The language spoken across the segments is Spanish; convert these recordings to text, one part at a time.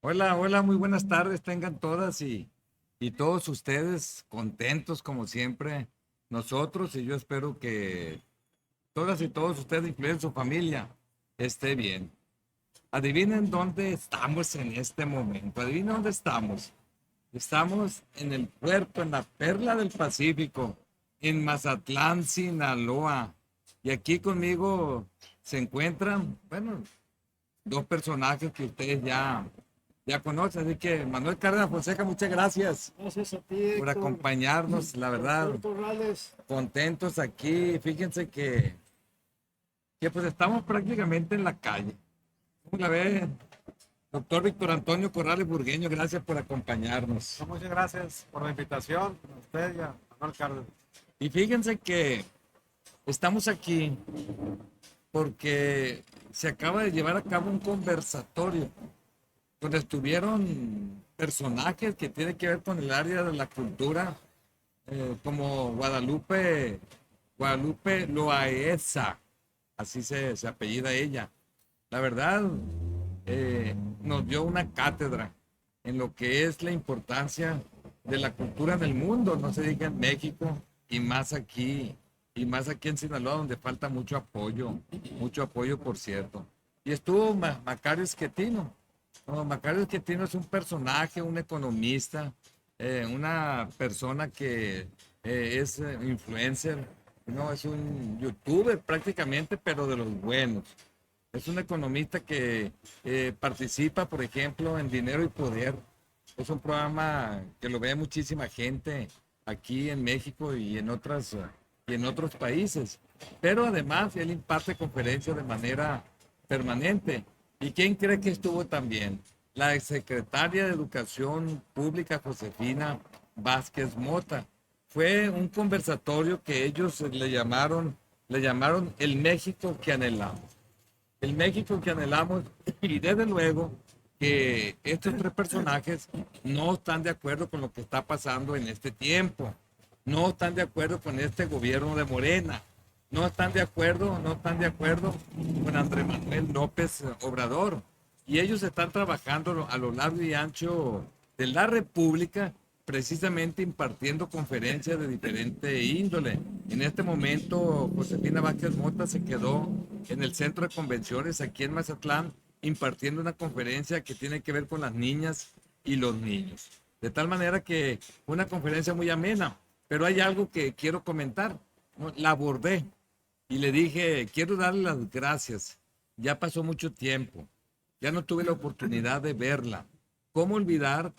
Hola, hola, muy buenas tardes, tengan todas y todos ustedes contentos como siempre, nosotros y yo espero que todas y todos ustedes, incluido su familia, esté bien. Adivinen dónde estamos en este momento, adivinen dónde estamos. Estamos en el puerto, en la perla del Pacífico, en Mazatlán, Sinaloa. Y aquí conmigo se encuentran, bueno, dos personajes que ustedes ya conocen. Así que Manuel Cárdenas Fonseca, muchas gracias Gracias a ti, por Héctor. acompañarnos, la verdad, Doctor Corrales, contentos aquí. Fíjense que pues estamos prácticamente en la calle. ¿Cómo la ve, doctor Víctor Antonio Corrales Burgueño? Gracias por acompañarnos. Muchas gracias por la invitación, a usted y a Manuel Cárdenas. Y fíjense que estamos aquí porque se acaba de llevar a cabo un conversatorio donde estuvieron personajes que tienen que ver con el área de la cultura, como Guadalupe Loaesa, así se apellida ella. La verdad, nos dio una cátedra en lo que es la importancia de la cultura en el mundo, no se diga en México y más aquí en Sinaloa, donde falta mucho apoyo, por cierto. Y estuvo Macario Esquetino. No, Macario Esquetino es un personaje, un economista, una persona que es influencer, no, es un youtuber prácticamente, pero de los buenos. Es un economista que participa, por ejemplo, en Dinero y Poder. Es un programa que lo ve muchísima gente aquí en México y en otros países. Pero además él imparte conferencias de manera permanente. ¿Y quién cree que estuvo también? La exsecretaria de Educación Pública, Josefina Vázquez Mota. Fue un conversatorio que ellos le llamaron el México que anhelamos, el México que anhelamos. Y desde luego que estos tres personajes no están de acuerdo con lo que está pasando en este tiempo, no están de acuerdo con este gobierno de Morena, no están de acuerdo con Andrés Manuel López Obrador. Y ellos están trabajando a lo largo y ancho de la República, precisamente impartiendo conferencias de diferente índole. En este momento, Josefina Vázquez Mota se quedó en el centro de convenciones aquí en Mazatlán, impartiendo una conferencia que tiene que ver con las niñas y los niños. De tal manera que una conferencia muy amena, pero hay algo que quiero comentar. La abordé y le dije, quiero darle las gracias. Ya pasó mucho tiempo, ya no tuve la oportunidad de verla. Cómo olvidar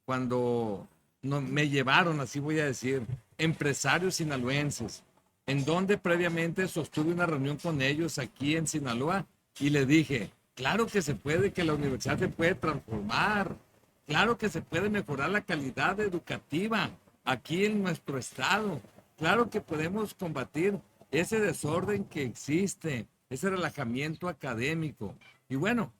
cuando no, me llevaron, así voy a decir, empresarios sinaloenses, en donde previamente sostuve una reunión con ellos aquí en Sinaloa y le dije, claro que se puede, que la universidad se puede transformar, claro que se puede mejorar la calidad educativa aquí en nuestro estado, claro que podemos combatir ese desorden que existe, ese relajamiento académico. Y bueno,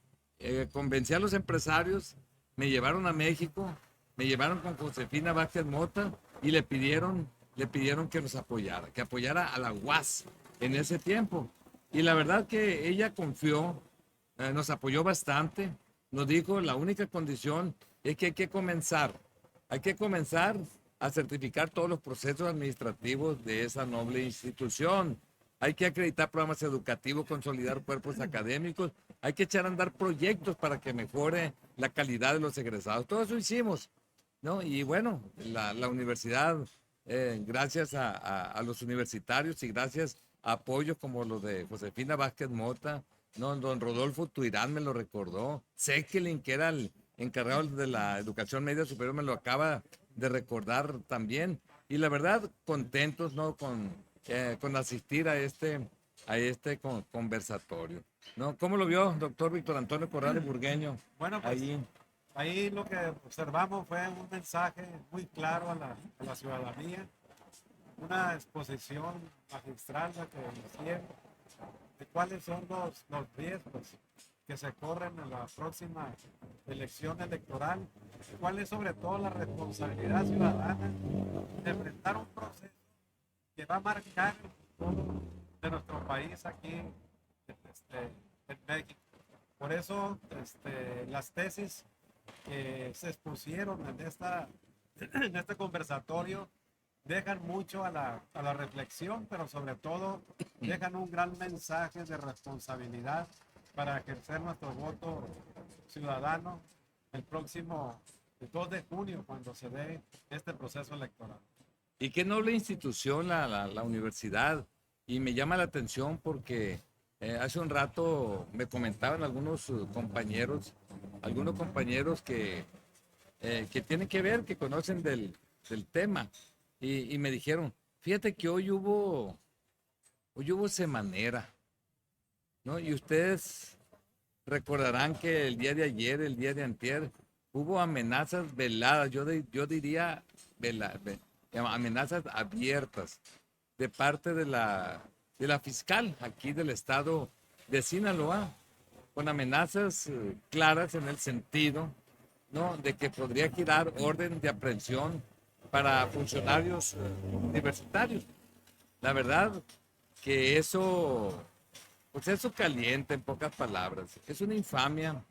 convencí a los empresarios, me llevaron a México, me llevaron con Josefina Vázquez Mota y le pidieron que nos apoyara, que apoyara a la UAS en ese tiempo. Y la verdad que ella confió, nos apoyó bastante, nos dijo, la única condición es que hay que comenzar a certificar todos los procesos administrativos de esa noble institución. Hay que acreditar programas educativos, consolidar cuerpos académicos, hay que echar a andar proyectos para que mejore la calidad de los egresados. Todo eso hicimos, ¿no? Y bueno, la universidad, gracias a los universitarios y gracias a apoyos como los de Josefina Vázquez Mota, ¿no? Don Rodolfo Tuirán me lo recordó, Sekelin, que era el encargado de la educación media superior, me lo acaba de recordar también. Y la verdad, contentos, ¿no? Con asistir a este conversatorio, ¿no? ¿Cómo lo vio, doctor Víctor Antonio Corrales Burgueño? Bueno, pues Ahí. ahí lo que observamos fue un mensaje muy claro a la ciudadanía, una exposición magistral la que hicieron de cuáles son los riesgos que se corren en la próxima elección electoral, cuál es sobre todo la responsabilidad ciudadana de enfrentar un proceso que va a marcar el futuro de nuestro país aquí en México. Por eso las tesis que se expusieron en este conversatorio dejan mucho a la reflexión, pero sobre todo dejan un gran mensaje de responsabilidad para ejercer nuestro voto ciudadano el próximo 2 de junio, cuando se dé este proceso electoral. Y qué noble institución la universidad. Y me llama la atención porque hace un rato me comentaban algunos compañeros que tienen que ver, que conocen del tema. Y me dijeron, fíjate que hoy hubo semanera, ¿no? Y ustedes recordarán que el día de ayer, el día de antier, hubo amenazas veladas, yo diría amenazas abiertas de parte de la fiscal aquí del estado de Sinaloa, con amenazas claras en el sentido, ¿no?, de que podría girar orden de aprehensión para funcionarios universitarios. La verdad que pues eso calienta, en pocas palabras. Es una infamia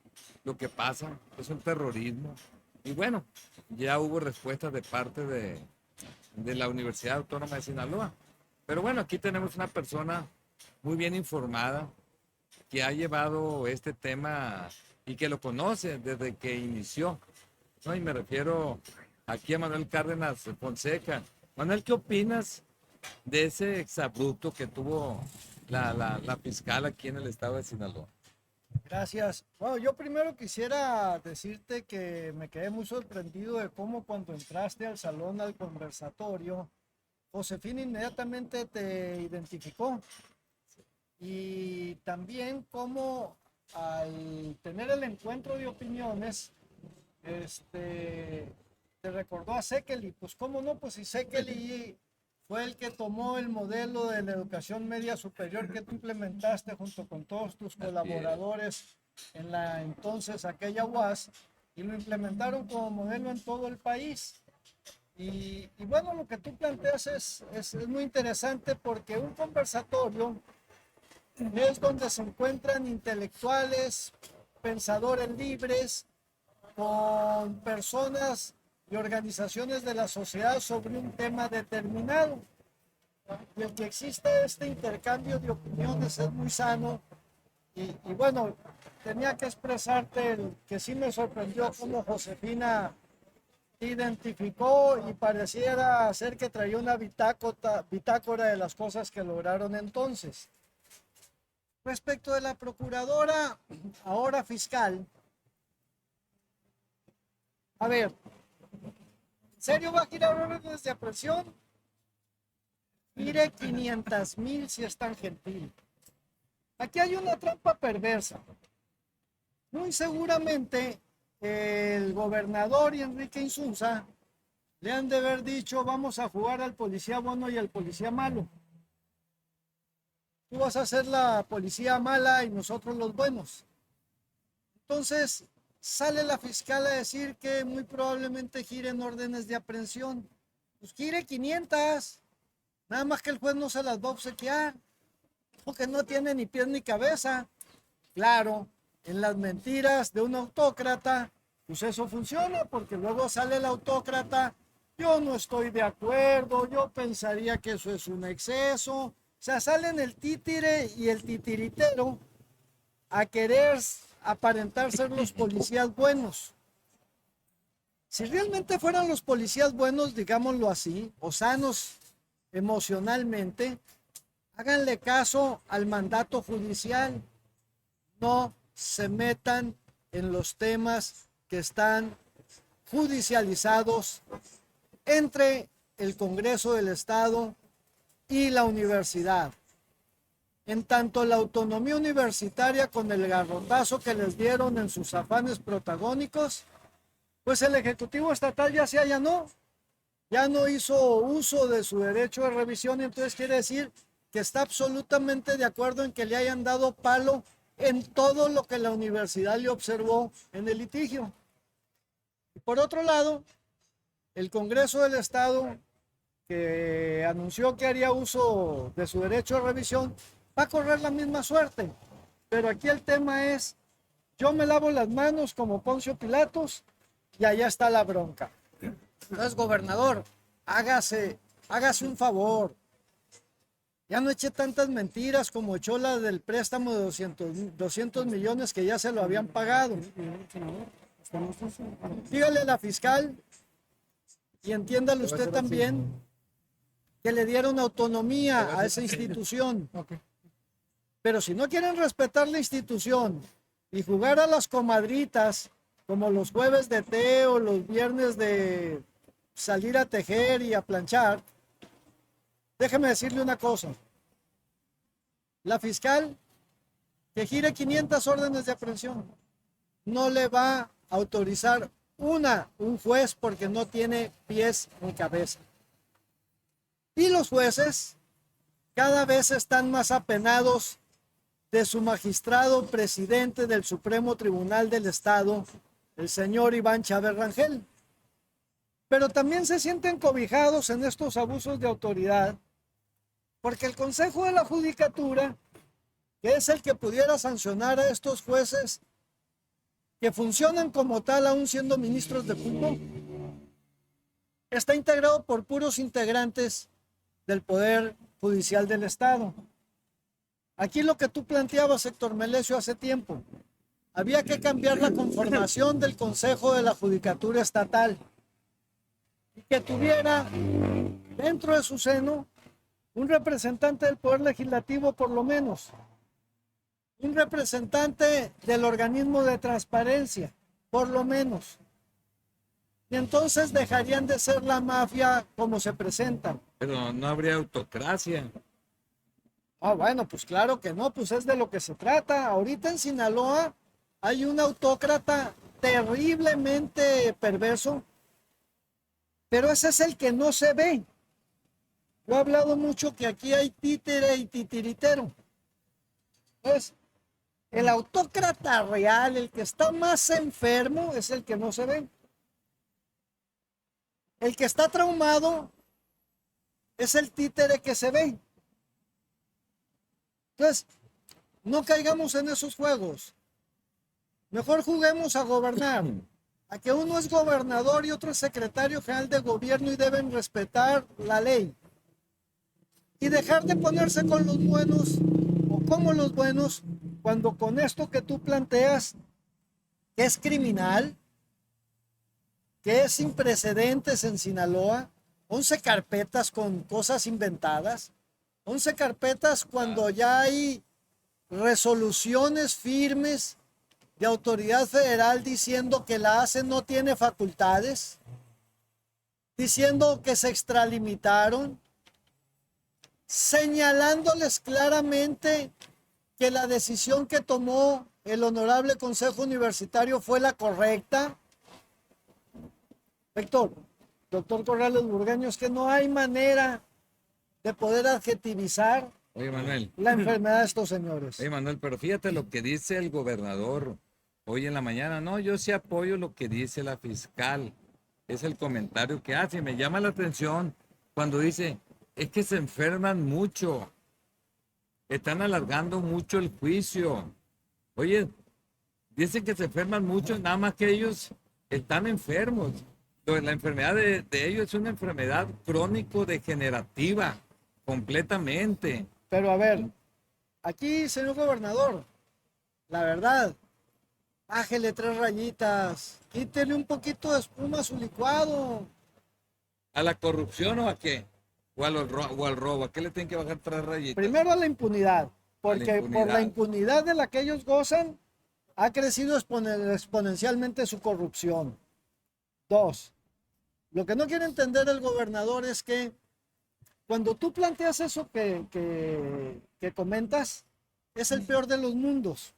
lo que pasa, es un terrorismo. Y bueno, ya hubo respuestas de parte de la Universidad Autónoma de Sinaloa. Pero bueno, aquí tenemos una persona muy bien informada que ha llevado este tema y que lo conoce desde que inició, ¿no? Y me refiero aquí a Manuel Cárdenas Fonseca. Manuel, ¿qué opinas de ese exabrupto que tuvo la fiscal aquí en el estado de Sinaloa? Gracias. Bueno, yo primero quisiera decirte que me quedé muy sorprendido de cómo cuando entraste al salón, al conversatorio, Josefina inmediatamente te identificó. Y también cómo al tener el encuentro de opiniones, te recordó a Sekeli. Pues cómo no, pues si Sekeli fue el que tomó el modelo de la educación media superior que tú implementaste junto con todos tus colaboradores en la entonces aquella UAS, y lo implementaron como modelo en todo el país. Y bueno, lo que tú planteas es muy interesante, porque un conversatorio es donde se encuentran intelectuales, pensadores libres, con personas y organizaciones de la sociedad sobre un tema determinado. Y el que exista este intercambio de opiniones es muy sano. Y bueno, tenía que expresarte que sí me sorprendió cómo Josefina te identificó y pareciera ser que traía una bitácora de las cosas que lograron entonces. Respecto de la procuradora, ahora fiscal, a ver, ¿en serio va a girar órdenes de aprehensión? Mire, 500,000 si es tan gentil. Aquí hay una trampa perversa. Muy seguramente el gobernador y Enrique Insunza le han de haber dicho: vamos a jugar al policía bueno y al policía malo. Tú vas a ser la policía mala y nosotros los buenos. Entonces sale la fiscal a decir que muy probablemente giren órdenes de aprehensión. Pues gire 500, nada más que el juez no se las va a obsequiar, porque no tiene ni pies ni cabeza. Claro, en las mentiras de un autócrata, pues eso funciona, porque luego sale el autócrata: yo no estoy de acuerdo, yo pensaría que eso es un exceso. O sea, salen el títere y el titiritero a querer aparentar ser los policías buenos. Si realmente fueran los policías buenos, digámoslo así, o sanos emocionalmente, háganle caso al mandato judicial. No se metan en los temas que están judicializados entre el Congreso del Estado y la universidad. En tanto la autonomía universitaria, con el garrotazo que les dieron en sus afanes protagónicos, pues el Ejecutivo Estatal ya se allanó, ya no hizo uso de su derecho de revisión, y entonces quiere decir que está absolutamente de acuerdo en que le hayan dado palo en todo lo que la universidad le observó en el litigio. Y por otro lado, el Congreso del Estado, que anunció que haría uso de su derecho de revisión, va a correr la misma suerte. Pero aquí el tema es Yo me lavo las manos como Poncio Pilatos y allá está la bronca. Entonces, gobernador, hágase un favor. Ya no eche tantas mentiras como echó la del préstamo de 200 millones que ya se lo habían pagado. Dígale a la fiscal y entiéndale usted también que le dieron autonomía a esa institución. Pero si no quieren respetar la institución y jugar a las comadritas, como los jueves de té o los viernes de salir a tejer y a planchar, déjeme decirle una cosa. La fiscal que gire 500 órdenes de aprehensión no le va a autorizar un juez porque no tiene pies ni cabeza. Y los jueces cada vez están más apenados de su magistrado presidente del Supremo Tribunal del Estado, el señor Iván Chávez Rangel. Pero también se sienten cobijados en estos abusos de autoridad, porque el Consejo de la Judicatura, que es el que pudiera sancionar a estos jueces que funcionan como tal aún siendo ministros de culto, está integrado por puros integrantes del Poder Judicial del Estado. Aquí lo que tú planteabas, Héctor Melesio, hace tiempo, había que cambiar la conformación del Consejo de la Judicatura Estatal y que tuviera dentro de su seno un representante del Poder Legislativo por lo menos, un representante del organismo de transparencia por lo menos, y entonces dejarían de ser la mafia como se presentan. Pero no habría autocracia. Ah, bueno, pues claro que no, pues es de lo que se trata. Ahorita en Sinaloa hay un autócrata terriblemente perverso, pero ese es el que no se ve. Yo he hablado mucho que aquí hay títere y titiritero. Pues el autócrata real, el que está más enfermo, es el que no se ve. El que está traumado es el títere que se ve. Entonces, no caigamos en esos juegos. Mejor juguemos a gobernar. A que uno es gobernador y otro es secretario general de gobierno y deben respetar la ley. Y dejar de ponerse con los buenos o como los buenos cuando con esto que tú planteas, que es criminal, que es sin precedentes en Sinaloa, 11 carpetas con cosas inventadas, 11 carpetas cuando ya hay resoluciones firmes de autoridad federal diciendo que la ACE no tiene facultades, diciendo que se extralimitaron, señalándoles claramente que la decisión que tomó el Honorable Consejo Universitario fue la correcta. Héctor, doctor Corrales Burgueño, es que no hay manera de poder adjetivizar Oye, Manuel. la enfermedad de estos señores. Oye, Manuel, pero fíjate lo que dice el gobernador hoy en la mañana. No, yo sí apoyo lo que dice la fiscal. Es el comentario que hace. Me llama la atención cuando dice, es que se enferman mucho. Están alargando mucho el juicio. Oye, dicen que se enferman mucho, nada más que ellos están enfermos. La enfermedad de ellos es una enfermedad crónico-degenerativa, completamente. Pero a ver, aquí, señor gobernador, la verdad, bájele 3 rayitas, quítele un poquito de espuma a su licuado. ¿A la corrupción o a qué? ¿O al robo? ¿A qué le tienen que bajar 3 rayitas? Primero a la impunidad, porque impunidad. por la impunidad de la que ellos gozan, ha crecido exponencialmente su corrupción. 2, lo que no quiere entender el gobernador es que cuando tú planteas eso que comentas, es el peor de los mundos.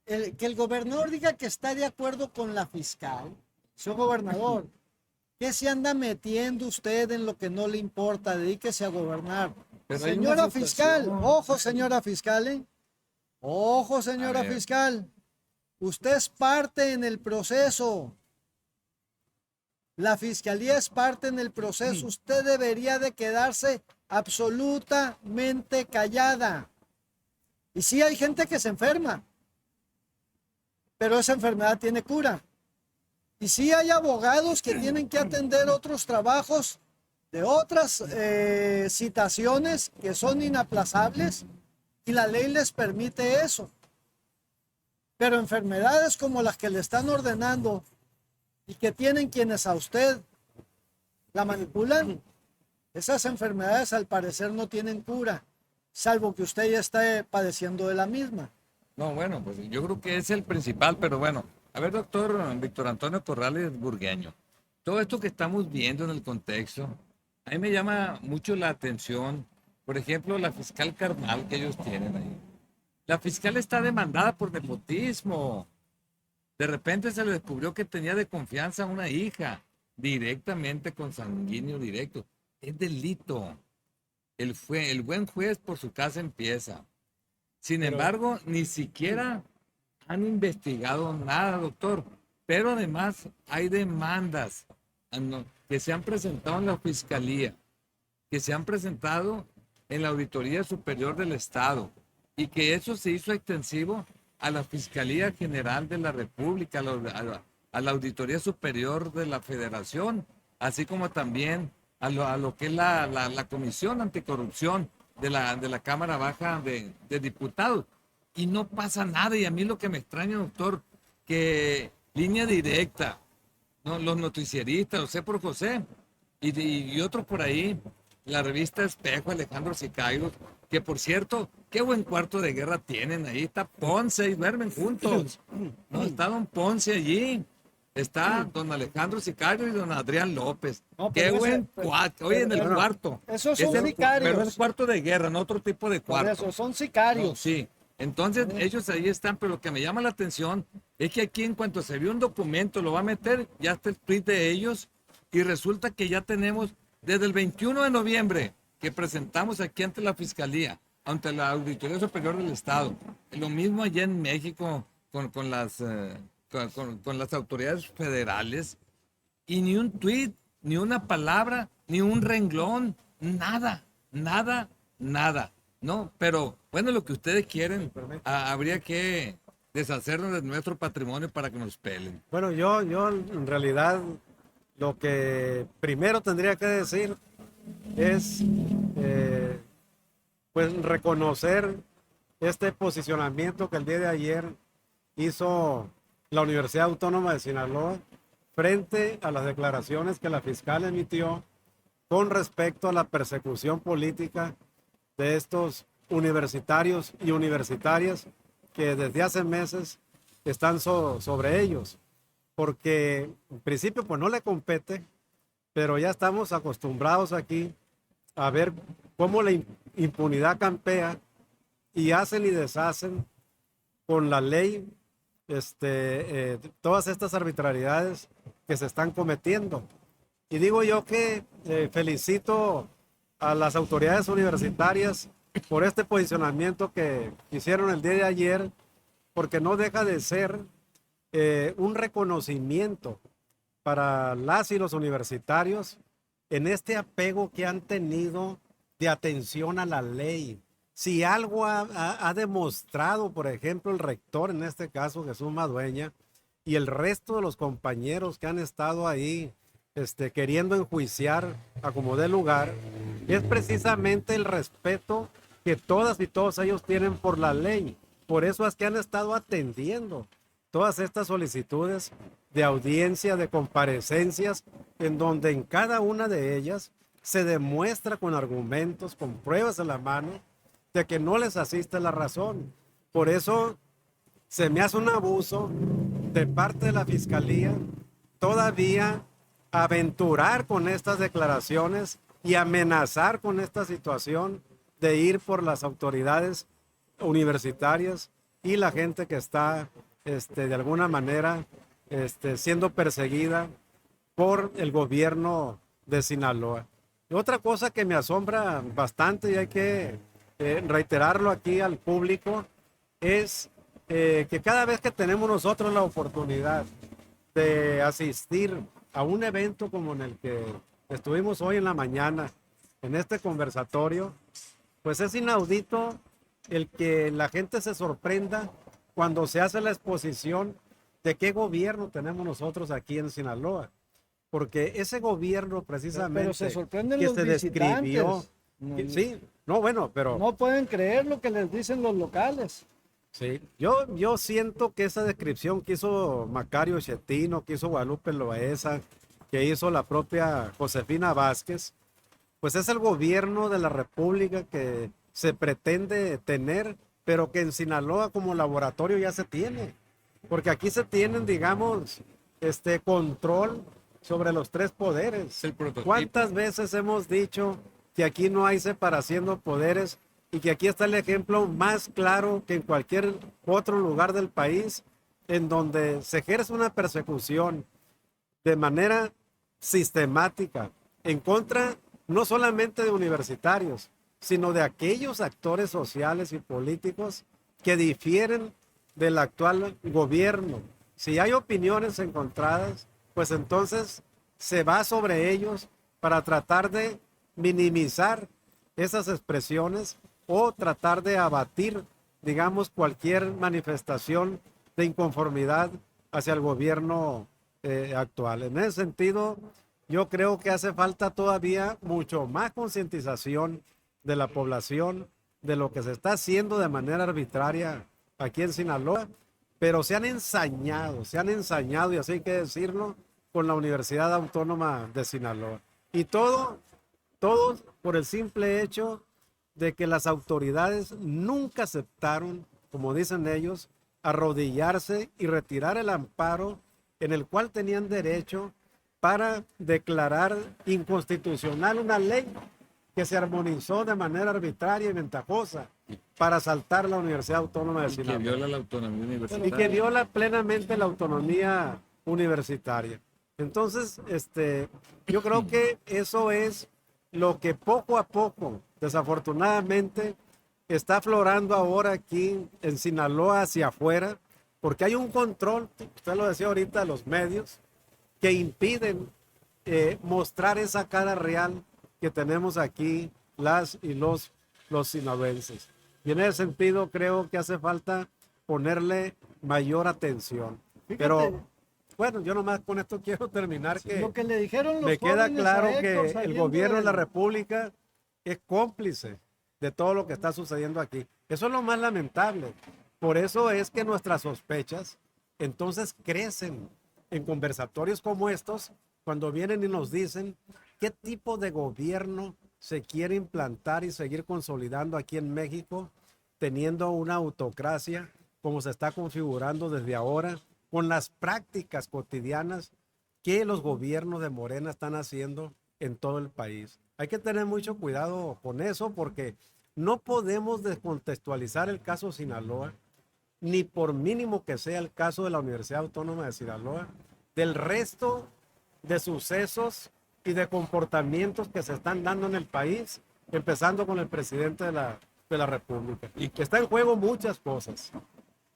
Que el gobernador diga que está de acuerdo con la fiscal. Señor gobernador, ¿qué se anda metiendo usted en lo que no le importa? Dedíquese a gobernar. Pero hay Señora una fiscal, situación. ojo señora fiscal, ¿eh? Ojo señora A ver. fiscal, usted es parte en el proceso. La fiscalía es parte en el proceso. Usted debería de quedarse absolutamente callada. Y sí hay gente que se enferma. pero esa enfermedad tiene cura. Y sí hay abogados que tienen que atender otros trabajos de otras citaciones que son inaplazables y la ley les permite eso. Pero enfermedades como las que le están ordenando y que tienen quienes a usted la manipulan, esas enfermedades al parecer no tienen cura, salvo que usted ya esté padeciendo de la misma. No, bueno, pues yo creo que es el principal, pero bueno, a ver, doctor Víctor Antonio Corrales Burgueño, todo esto que estamos viendo en el contexto, a mí me llama mucho la atención, por ejemplo, la fiscal Carnal que ellos tienen ahí. La fiscal está demandada por nepotismo. De repente se le descubrió que tenía de confianza a una hija, directamente con sanguíneo directo. Es delito. El buen juez por su casa empieza. Sin embargo, ni siquiera han investigado nada, doctor. Pero además hay demandas que se han presentado en la Fiscalía, que se han presentado en la Auditoría Superior del Estado, y que eso se hizo extensivo a la Fiscalía General de la República, a la Auditoría Superior de la Federación, así como también a lo que es la Comisión Anticorrupción de la Cámara Baja de Diputados. Y no pasa nada, y a mí lo que me extraña, doctor, que Línea Directa, ¿no? Los noticieristas, José por José, y otros por ahí, la revista Espejo, Alejandro Siqueiros, que por cierto, qué buen cuarto de guerra tienen ahí, está Ponce y duermen juntos, ¿no? Está don Ponce allí, está don Alejandro Siqueiros y don Adrián López, No, qué pero buen cuarto, oye, en el cuarto. Esos son Pero sicarios. es cuarto de guerra, no otro tipo de Por cuarto. eso, son No, sicarios. sí, entonces ellos ahí están, pero lo que me llama la atención es que aquí en cuanto se vio un documento, lo va a meter, ya está el tweet de ellos, y resulta que ya tenemos desde el 21 de noviembre que presentamos aquí ante la Fiscalía, ante la Auditoría Superior del Estado, lo mismo allá en México con las autoridades federales, y ni un tweet, ni una palabra, ni un renglón, nada, nada, nada. No, pero bueno, lo que ustedes quieren, habría que deshacernos de nuestro patrimonio para que nos pelen. Bueno, yo en realidad lo que primero tendría que decir es pues reconocer este posicionamiento que el día de ayer hizo la Universidad Autónoma de Sinaloa frente a las declaraciones que la fiscal emitió con respecto a la persecución política de estos universitarios y universitarias que desde hace meses están sobre ellos, porque en principio pues no le compete, pero ya estamos acostumbrados aquí a ver cómo la impunidad campea y hacen y deshacen con la ley todas estas arbitrariedades que se están cometiendo. Y digo yo que felicito a las autoridades universitarias por este posicionamiento que hicieron el día de ayer, porque no deja de ser un reconocimiento para las y los universitarios en este apego que han tenido de atención a la ley. Si algo ha demostrado, por ejemplo, el rector, en este caso Jesús Madueña, y el resto de los compañeros que han estado ahí queriendo enjuiciar a como dé lugar, es precisamente el respeto que todas y todos ellos tienen por la ley. Por eso es que han estado atendiendo todas estas solicitudes de audiencia, de comparecencias, en donde en cada una de ellas se demuestra con argumentos, con pruebas en la mano, de que no les asiste la razón. Por eso se me hace un abuso de parte de la Fiscalía todavía aventurar con estas declaraciones y amenazar con esta situación de ir por las autoridades universitarias y la gente que está de alguna manera siendo perseguida por el gobierno de Sinaloa. Y otra cosa que me asombra bastante y hay que reiterarlo aquí al público es que cada vez que tenemos nosotros la oportunidad de asistir a un evento como en el que estuvimos hoy en la mañana, en este conversatorio, pues es inaudito el que la gente se sorprenda cuando se hace la exposición de qué gobierno tenemos nosotros aquí en Sinaloa. Porque ese gobierno precisamente Pero se sorprenden que los se describió, visitantes. sí, no, bueno, pero No pueden creer lo que les dicen los locales. sí, yo siento que esa descripción que hizo Macario Schettino, que hizo Guadalupe Loaesa, que hizo la propia Josefina Vázquez, pues es el gobierno de la República que se pretende tener, pero que en Sinaloa como laboratorio ya se tiene, porque aquí se tienen, digamos, control sobre los tres poderes. Es el prototipo. ¿Cuántas veces hemos dicho que aquí no hay separación de poderes y que aquí está el ejemplo más claro que en cualquier otro lugar del país en donde se ejerce una persecución de manera sistemática en contra no solamente de universitarios, sino de aquellos actores sociales y políticos que difieren del actual gobierno? Si hay opiniones encontradas, pues entonces se va sobre ellos para tratar de minimizar esas expresiones o tratar de abatir, digamos, cualquier manifestación de inconformidad hacia el gobierno actual. En ese sentido, yo creo que hace falta todavía mucho más concientización de la población de lo que se está haciendo de manera arbitraria aquí en Sinaloa, pero se han ensañado, y así hay que decirlo, con la Universidad Autónoma de Sinaloa. Y todo por el simple hecho de que las autoridades nunca aceptaron, como dicen ellos, arrodillarse y retirar el amparo en el cual tenían derecho para declarar inconstitucional una ley que se armonizó de manera arbitraria y ventajosa para asaltar la Universidad Autónoma de Y que Sinaloa. viola la autonomía universitaria. Y que viola plenamente la autonomía universitaria. Entonces, yo creo que eso es lo que poco a poco, desafortunadamente, está aflorando ahora aquí en Sinaloa hacia afuera, porque hay un control, usted lo decía ahorita, de los medios, que impiden mostrar esa cara real que tenemos aquí las y los sinaloenses. Y en ese sentido creo que hace falta ponerle mayor atención. Fíjate. Pero bueno, yo nomás con esto quiero terminar que Lo que le dijeron los me queda jóvenes claro a Héctor que el saliendo gobierno de la del- República es cómplice de todo lo que está sucediendo aquí. Eso es lo más lamentable. Por eso es que nuestras sospechas entonces crecen en conversatorios como estos, cuando vienen y nos dicen qué tipo de gobierno se quiere implantar y seguir consolidando aquí en México, teniendo una autocracia como se está configurando desde ahora, con las prácticas cotidianas que los gobiernos de Morena están haciendo en todo el país. Hay que tener mucho cuidado con eso porque no podemos descontextualizar el caso Sinaloa, ni por mínimo que sea el caso de la Universidad Autónoma de Sinaloa, del resto de sucesos y de comportamientos que se están dando en el país, empezando con el presidente de la República. Y que está en juego muchas cosas.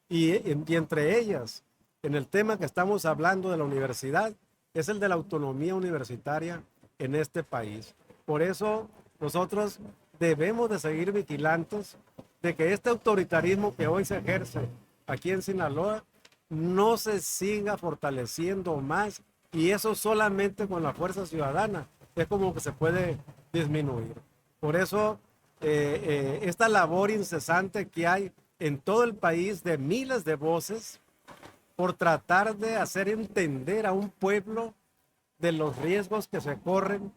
Y entre ellas, en el tema que estamos hablando de la universidad, es el de la autonomía universitaria en este país. Por eso nosotros debemos de seguir vigilantes de que este autoritarismo que hoy se ejerce aquí en Sinaloa no se siga fortaleciendo más, y eso solamente con la fuerza ciudadana es como que se puede disminuir. Por eso esta labor incesante que hay en todo el país de miles de voces por tratar de hacer entender a un pueblo de los riesgos que se corren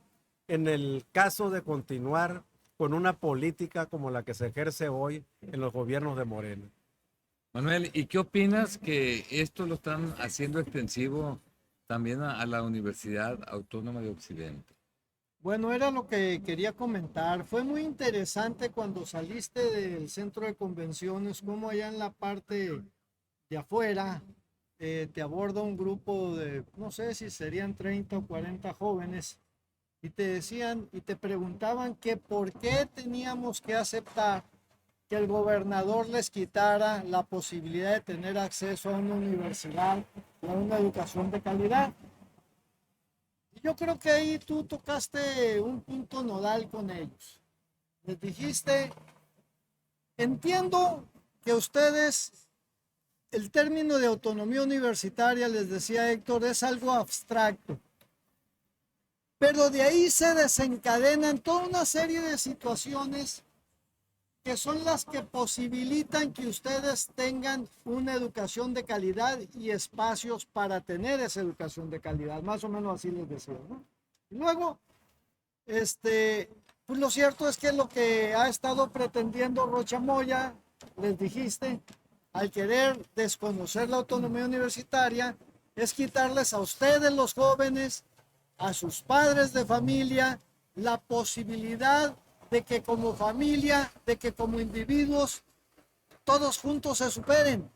en el caso de continuar con una política como la que se ejerce hoy en los gobiernos de Morena. Manuel, ¿y qué opinas que esto lo están haciendo extensivo también a la Universidad Autónoma de Occidente? Bueno, era lo que quería comentar. Fue muy interesante cuando saliste del centro de convenciones, como allá en la parte de afuera te aborda un grupo de, no sé si serían 30 o 40 jóvenes, y te decían y te preguntaban que por qué teníamos que aceptar que el gobernador les quitara la posibilidad de tener acceso a una universidad, a una educación de calidad. Y yo creo que ahí tú tocaste un punto nodal con ellos. Les dijiste, entiendo que ustedes el término de autonomía universitaria, les decía Héctor, es algo abstracto. Pero de ahí se desencadenan toda una serie de situaciones que son las que posibilitan que ustedes tengan una educación de calidad y espacios para tener esa educación de calidad. Más o menos así les decía, ¿no? Y luego, pues lo cierto es que lo que ha estado pretendiendo Rocha Moya, les dijiste, al querer desconocer la autonomía universitaria, es quitarles a ustedes los jóvenes, a sus padres de familia, la posibilidad de que como familia, de que como individuos, todos juntos se superen.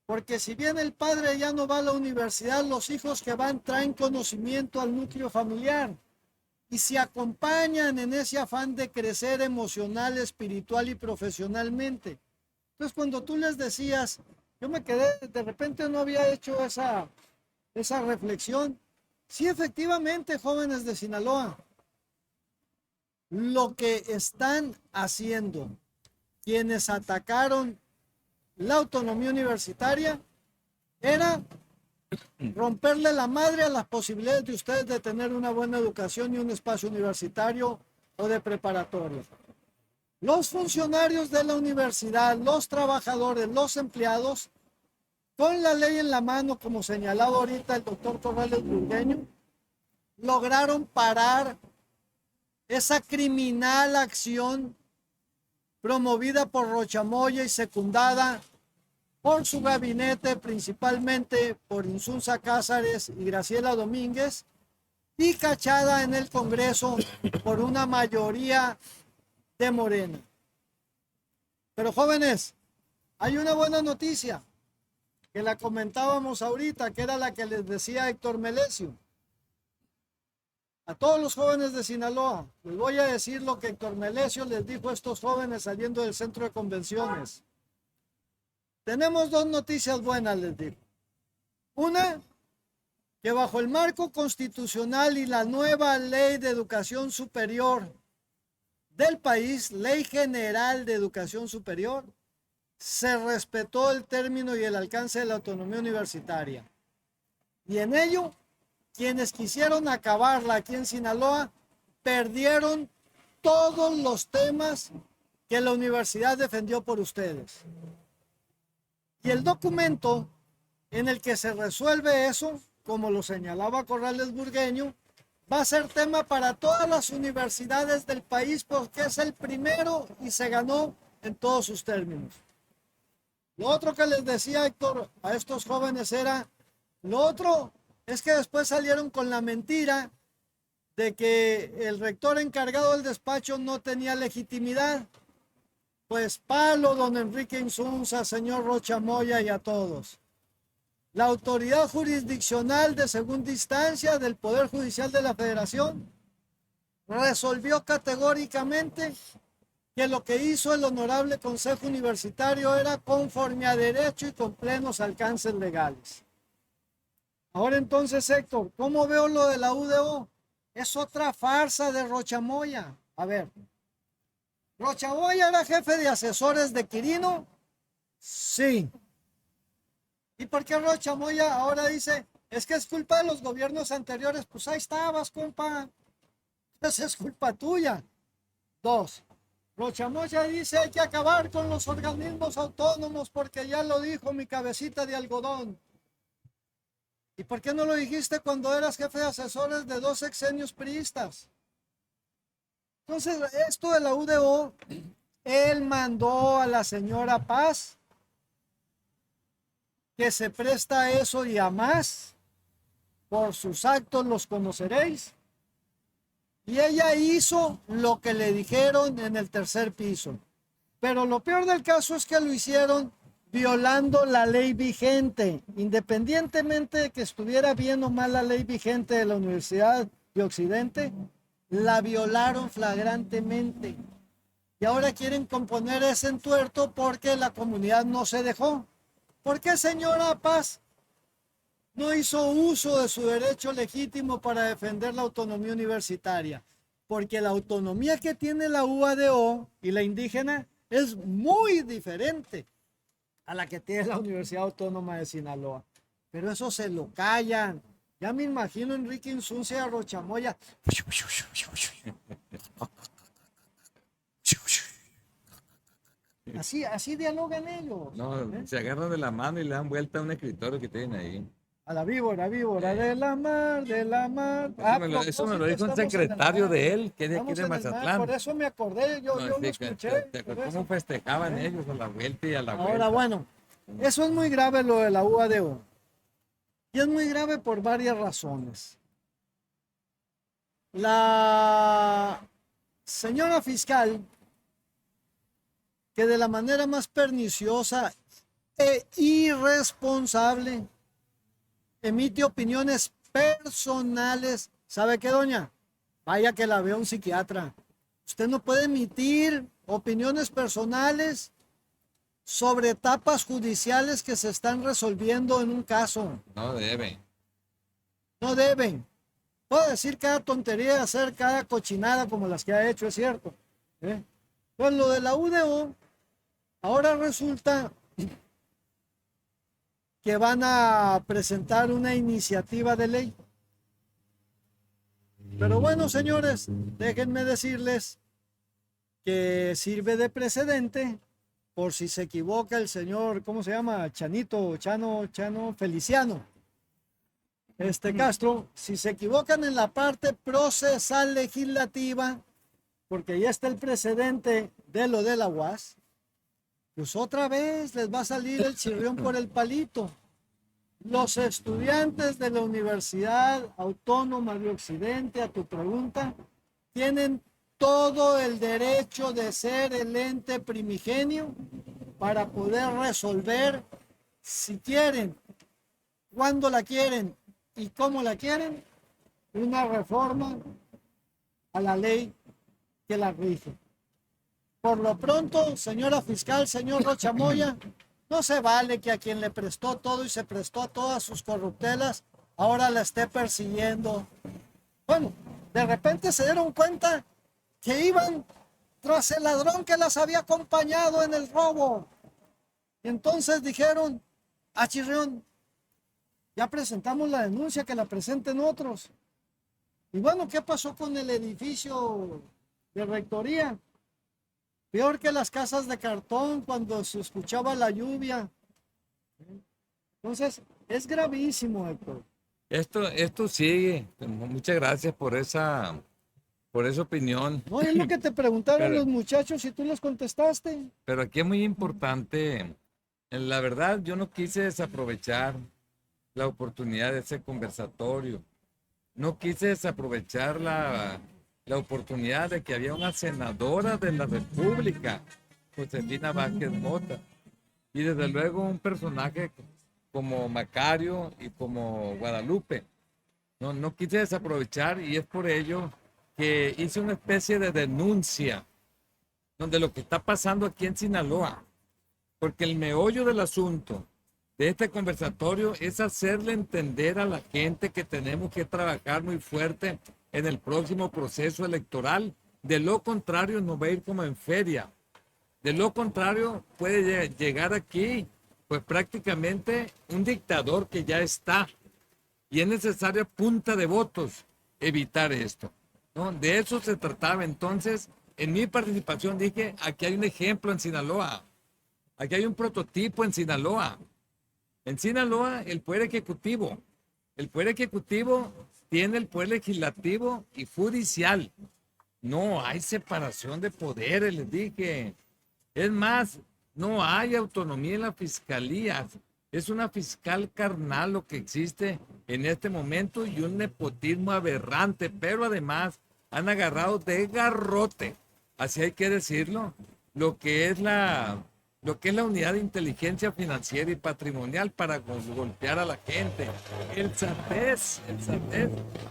Porque si bien el padre ya no va a la universidad, los hijos que van traen conocimiento al núcleo familiar y se acompañan en ese afán de crecer emocional, espiritual y profesionalmente. Entonces, cuando tú les decías, yo me quedé, de repente no había hecho esa reflexión. Sí, efectivamente, jóvenes de Sinaloa, lo que están haciendo quienes atacaron la autonomía universitaria era romperle la madre a las posibilidades de ustedes de tener una buena educación y un espacio universitario o de preparatoria. Los funcionarios de la universidad, los trabajadores, los empleados, con la ley en la mano, como señalaba ahorita el doctor Corrales Burgueño, lograron parar esa criminal acción promovida por Rocha Moya y secundada por su gabinete, principalmente por Insunza Cázares y Graciela Domínguez, y cachada en el Congreso por una mayoría de Morena. Pero jóvenes, hay una buena noticia, que la comentábamos ahorita, que era la que les decía Héctor Melesio. A todos los jóvenes de Sinaloa, les voy a decir lo que Héctor Melesio les dijo a estos jóvenes saliendo del centro de convenciones. Tenemos dos noticias buenas, les digo. Una, que bajo el marco constitucional y la nueva ley de educación superior del país, Ley General de Educación Superior, se respetó el término y el alcance de la autonomía universitaria. Y en ello, quienes quisieron acabarla aquí en Sinaloa, perdieron todos los temas que la universidad defendió por ustedes. Y el documento en el que se resuelve eso, como lo señalaba Corrales Burgueño, va a ser tema para todas las universidades del país porque es el primero y se ganó en todos sus términos. Lo otro que les decía Héctor a estos jóvenes era, lo otro es que después salieron con la mentira de que el rector encargado del despacho no tenía legitimidad. Pues palo, don Enrique Insunza, señor Rocha Moya y a todos. La autoridad jurisdiccional de segunda instancia del Poder Judicial de la Federación resolvió categóricamente que lo que hizo el Honorable Consejo Universitario era conforme a derecho y con plenos alcances legales. Ahora entonces, Héctor, ¿cómo veo lo de la UDO? Es otra farsa de Rocha Moya. A ver, ¿Rocha Moya era jefe de asesores de Quirino? Sí. ¿Y por qué Rocha Moya ahora dice, es que es culpa de los gobiernos anteriores? Pues ahí estabas, compa. Esa es culpa tuya. Dos, Rocha Moya dice, hay que acabar con los organismos autónomos porque ya lo dijo mi cabecita de algodón. ¿Y por qué no lo dijiste cuando eras jefe de asesores de 2 sexenios priistas? Entonces, esto de la UDO, él mandó a la señora Paz que se presta a eso y a más. Por sus actos los conoceréis. Y ella hizo lo que le dijeron en el tercer piso. Pero lo peor del caso es que lo hicieron violando la ley vigente, independientemente de que estuviera bien o mal la ley vigente de la Universidad de Occidente, la violaron flagrantemente. Y ahora quieren componer ese entuerto porque la comunidad no se dejó. ¿Por qué, señora Paz, no hizo uso de su derecho legítimo para defender la autonomía universitaria? Porque la autonomía que tiene la UADO y la indígena es muy diferente a la que tiene la Universidad Autónoma de Sinaloa. Pero eso se lo callan. Ya me imagino a Enrique Insunza y a Rochamoya. Así dialogan ellos. No, ¿eh? se agarran de la mano y le dan vuelta a un escritorio que tienen ahí. A la víbora, de la mar, de la mar. Eso me lo dijo un Estamos en el secretario mar. de él, que es de aquí Estamos de en el mar, Mazatlán. por eso me acordé, yo No, lo sí, escuché. por ¿Cómo eso. festejaban ellos a la vuelta y a la vuelta? Ahora, bueno, eso es muy grave lo de la UADO. Y es muy grave por varias razones. La señora fiscal, que de la manera más perniciosa e irresponsable emite opiniones personales. ¿Sabe qué, doña? Vaya que la vea un psiquiatra. Usted no puede emitir opiniones personales sobre etapas judiciales que se están resolviendo en un caso. No debe. No deben. Puede decir cada tontería, hacer cada cochinada como las que ha hecho, es cierto. Pues lo de la UDO, ahora resulta que van a presentar una iniciativa de ley. Pero bueno, señores, déjenme decirles que sirve de precedente por si se equivoca el señor, ¿cómo se llama? Chano Feliciano. Castro, si se equivocan en la parte procesal legislativa, porque ya está el precedente de lo de la UAS, pues otra vez les va a salir el chirrión por el palito. Los estudiantes de la Universidad Autónoma de Occidente, a tu pregunta, tienen todo el derecho de ser el ente primigenio para poder resolver, si quieren, cuándo la quieren y cómo la quieren, una reforma a la ley que la rige. Por lo pronto, señora fiscal, señor Rochamoya, no se vale que a quien le prestó todo y se prestó a todas sus corruptelas, ahora la esté persiguiendo. Bueno, de repente se dieron cuenta que iban tras el ladrón que las había acompañado en el robo. Y entonces dijeron, Chirrión, ya presentamos la denuncia, que la presenten otros. Y bueno, ¿qué pasó con el edificio de rectoría? Peor que las casas de cartón cuando se escuchaba la lluvia. Entonces, es gravísimo, Héctor. Esto sigue. Muchas gracias por esa opinión. No, es lo que te preguntaron Pero- los muchachos y tú les contestaste. Pero aquí es muy importante. La verdad, yo no quise desaprovechar la oportunidad de ese conversatorio. No quise desaprovechar la oportunidad de que había una senadora de la República, Josefina Vázquez Mota, y desde luego un personaje como Macario y como Guadalupe. No quise desaprovechar, y es por ello que hice una especie de denuncia donde lo que está pasando aquí en Sinaloa, porque el meollo del asunto de este conversatorio es hacerle entender a la gente que tenemos que trabajar muy fuerte en el próximo proceso electoral. De lo contrario, nos va a ir como en feria. De lo contrario, puede llegar aquí, pues prácticamente un dictador que ya está. Y es necesaria punta de votos evitar esto, ¿no? De eso se trataba. Entonces, en mi participación dije, aquí hay un ejemplo en Sinaloa. Aquí hay un prototipo en Sinaloa. En Sinaloa, el Poder Ejecutivo tiene el Poder Legislativo y Judicial. No hay separación de poderes, les dije. Es más, no hay autonomía en la fiscalía. Es una fiscal carnal lo que existe en este momento y un nepotismo aberrante, pero además han agarrado de garrote, así hay que decirlo, lo que es la unidad de inteligencia financiera y patrimonial para golpear a la gente. El SATES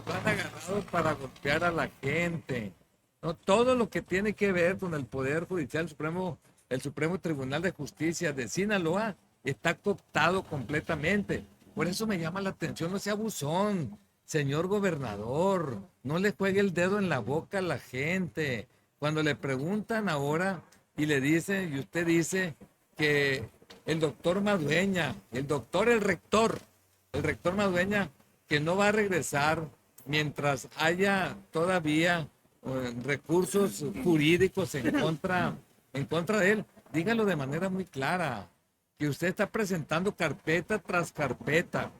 lo han agarrado para golpear a la gente. No, todo lo que tiene que ver con el Poder Judicial el Supremo Tribunal de Justicia de Sinaloa está cooptado completamente. Por eso me llama la atención, no sea abusón, señor gobernador, no le juegue el dedo en la boca a la gente. Cuando le preguntan ahora y le dicen, y usted dice que el doctor Madueña, el rector Madueña, que no va a regresar mientras haya todavía recursos jurídicos en contra de él. Dígalo de manera muy clara, que usted está presentando carpeta tras carpeta,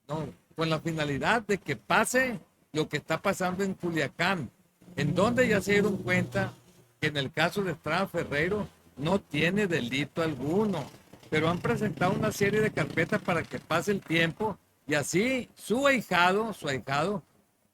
¿no? Con la finalidad de que pase lo que está pasando en Culiacán, en donde ya se dieron cuenta que en el caso de Estrada Ferreiro no tiene delito alguno, pero han presentado una serie de carpetas para que pase el tiempo y así su ahijado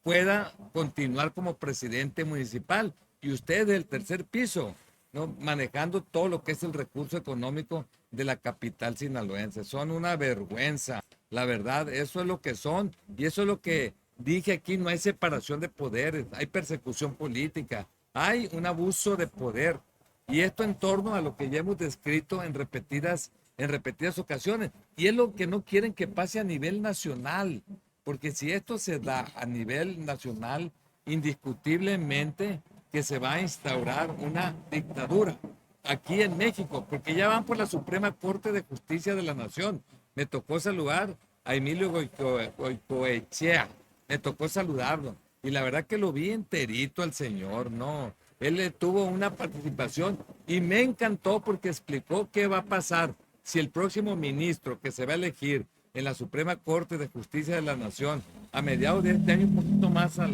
pueda continuar como presidente municipal y usted del tercer piso, ¿no? Manejando todo lo que es el recurso económico de la capital sinaloense. Son una vergüenza, la verdad, eso es lo que son y eso es lo que dije aquí, no hay separación de poderes, hay persecución política, hay un abuso de poder y esto en torno a lo que ya hemos descrito en repetidas ocasiones y es lo que no quieren que pase a nivel nacional, porque si esto se da a nivel nacional, indiscutiblemente que se va a instaurar una dictadura aquí en México, porque ya van por la Suprema Corte de Justicia de la Nación. Me tocó saludar a Emilio Goicoechea, me tocó saludarlo, y la verdad que lo vi enterito al señor, ¿no? Él tuvo una participación y me encantó porque explicó qué va a pasar si el próximo ministro que se va a elegir en la Suprema Corte de Justicia de la Nación a mediados de este año, un poquito más a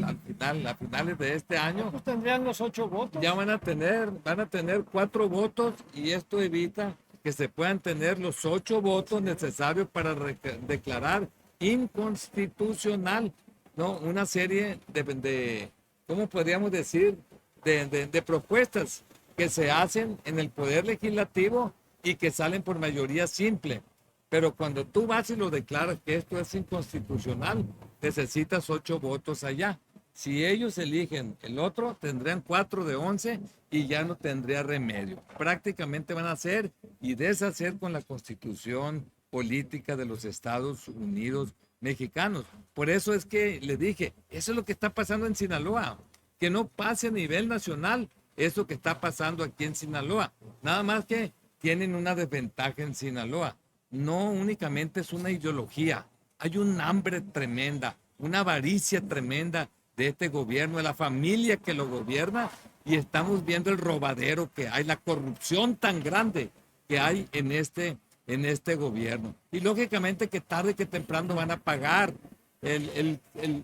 finales de este año, pues tendrían los 8 votos. ya van a tener 4 votos y esto evita que se puedan tener los 8 votos necesarios para declarar inconstitucional, ¿no? Una serie de ¿cómo podríamos decir? De propuestas que se hacen en el Poder Legislativo y que salen por mayoría simple. Pero cuando tú vas y lo declaras que esto es inconstitucional, necesitas 8 votos allá. Si ellos eligen el otro, tendrían 4 de 11 y ya no tendría remedio. Prácticamente van a hacer y deshacer con la constitución política de los Estados Unidos mexicanos. Por eso es que le dije, eso es lo que está pasando en Sinaloa. Que no pase a nivel nacional eso que está pasando aquí en Sinaloa. Nada más que tienen una desventaja en Sinaloa. No únicamente es una ideología, hay un hambre tremenda, una avaricia tremenda de este gobierno, de la familia que lo gobierna, y estamos viendo el robadero que hay, la corrupción tan grande que hay en este gobierno. Y lógicamente que tarde que temprano van a pagar. El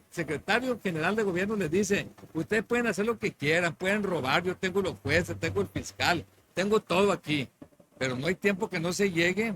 secretario general de gobierno les dice, ustedes pueden hacer lo que quieran, pueden robar, yo tengo los jueces, tengo el fiscal, tengo todo aquí, pero no hay tiempo que no se llegue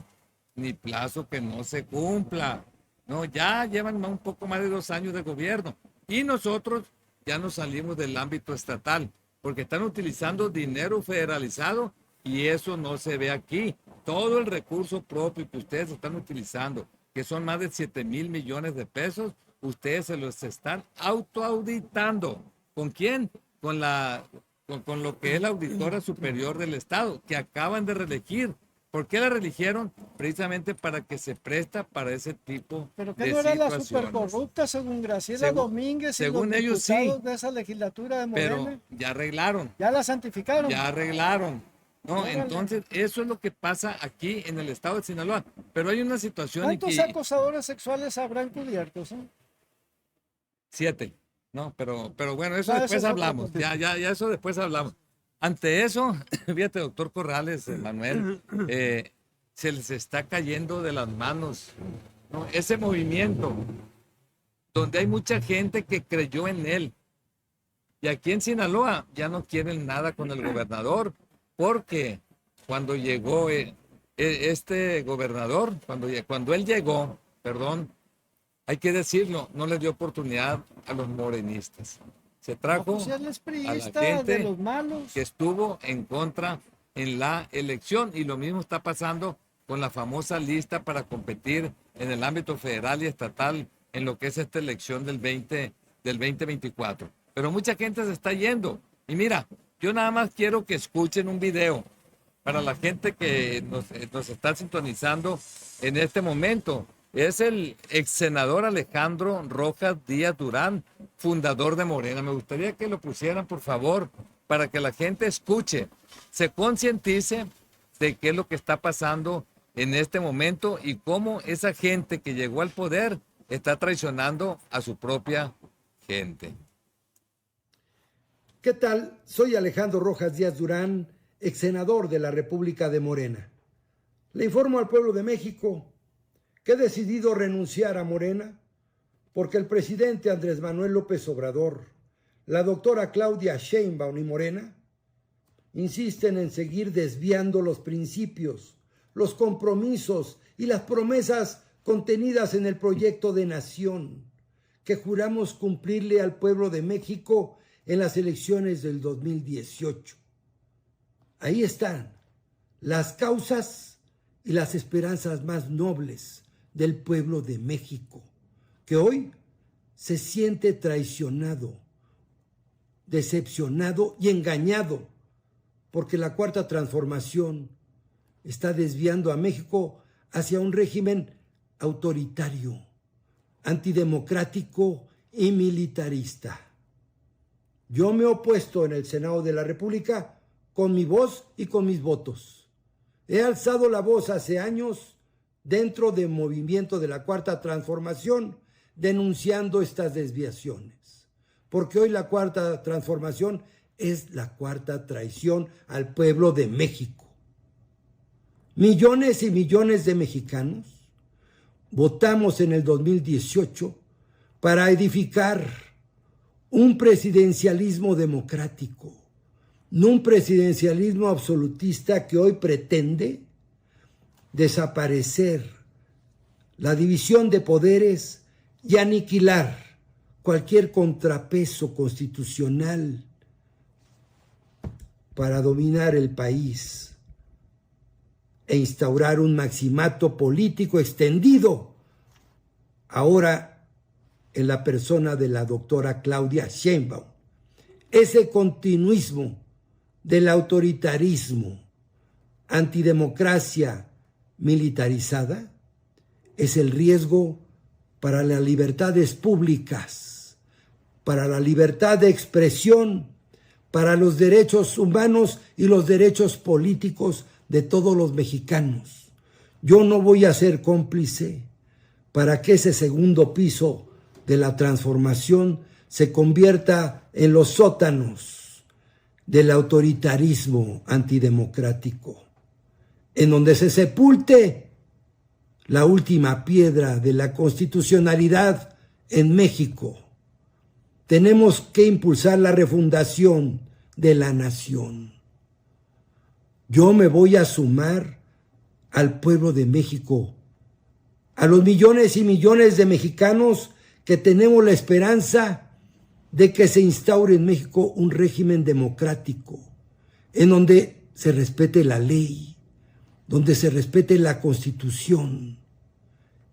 ni plazo que no se cumpla. No, ya llevan un poco más de 2 años de gobierno y nosotros ya nos salimos del ámbito estatal porque están utilizando dinero federalizado y eso no se ve aquí. Todo el recurso propio que ustedes están utilizando, que son más de 7,000 millones de pesos, ustedes se los están autoauditando. ¿Con quién? Con lo que es la auditora superior del Estado, que acaban de reelegir. ¿Por qué la reeligieron? Precisamente para que se presta para ese tipo ¿Pero qué de no era la situaciones. supercorrupta según Graciela Domínguez y según los ellos diputados sí, de esa legislatura de Morena? pero ya arreglaron. Ya la santificaron. Ya arreglaron. No, Órale. entonces eso es lo que pasa aquí en el estado de Sinaloa. Pero hay una situación en ¿Cuántos que acosadores sexuales habrán cubiertos? 7, no, pero bueno, eso Ah, después eso es hablamos. otro Ya eso después hablamos. Ante eso, fíjate, doctor Corrales, Manuel, se les está cayendo de las manos, ¿no? Ese movimiento donde hay mucha gente que creyó en él. Y aquí en Sinaloa ya no quieren nada con el gobernador, porque cuando llegó este gobernador, cuando él llegó, perdón, hay que decirlo, no le dio oportunidad a los morenistas. Se trajo Pues él es a la priista de gente los malos. que estuvo en contra en la elección y lo mismo está pasando con la famosa lista para competir en el ámbito federal y estatal en lo que es esta elección del 2024. Pero mucha gente se está yendo. Y mira, yo nada más quiero que escuchen un video para la gente que nos está sintonizando en este momento. Es el ex senador Alejandro Rojas Díaz Durán, fundador de Morena. Me gustaría que lo pusieran, por favor, para que la gente escuche, se concientice de qué es lo que está pasando en este momento y cómo esa gente que llegó al poder está traicionando a su propia gente. ¿Qué tal? Soy Alejandro Rojas Díaz Durán, ex senador de la República de Morena. Le informo al pueblo de México que he decidido renunciar a Morena porque el presidente Andrés Manuel López Obrador, la doctora Claudia Sheinbaum y Morena insisten en seguir desviando los principios, los compromisos y las promesas contenidas en el proyecto de nación que juramos cumplirle al pueblo de México en las elecciones del 2018. Ahí están las causas y las esperanzas más nobles del pueblo de México, que hoy se siente traicionado, decepcionado y engañado, porque la Cuarta Transformación está desviando a México hacia un régimen autoritario, antidemocrático y militarista. Yo me he opuesto en el Senado de la República con mi voz y con mis votos. He alzado la voz hace años dentro del movimiento de la Cuarta Transformación, denunciando estas desviaciones, porque hoy la Cuarta Transformación es la cuarta traición al pueblo de México. Millones y millones de mexicanos votamos en el 2018 para edificar un presidencialismo democrático, no un presidencialismo absolutista que hoy pretende desaparecer la división de poderes y aniquilar cualquier contrapeso constitucional para dominar el país e instaurar un maximato político extendido ahora en la persona de la doctora Claudia Sheinbaum. Ese continuismo del autoritarismo, antidemocracia militarizada, es el riesgo para las libertades públicas, para la libertad de expresión, para los derechos humanos y los derechos políticos de todos los mexicanos. Yo no voy a ser cómplice para que ese segundo piso de la transformación se convierta en los sótanos del autoritarismo antidemocrático, en donde se sepulte la última piedra de la constitucionalidad en México. Tenemos que impulsar la refundación de la nación. Yo me voy a sumar al pueblo de México, a los millones y millones de mexicanos que tenemos la esperanza de que se instaure en México un régimen democrático, en donde se respete la ley, donde se respete la Constitución,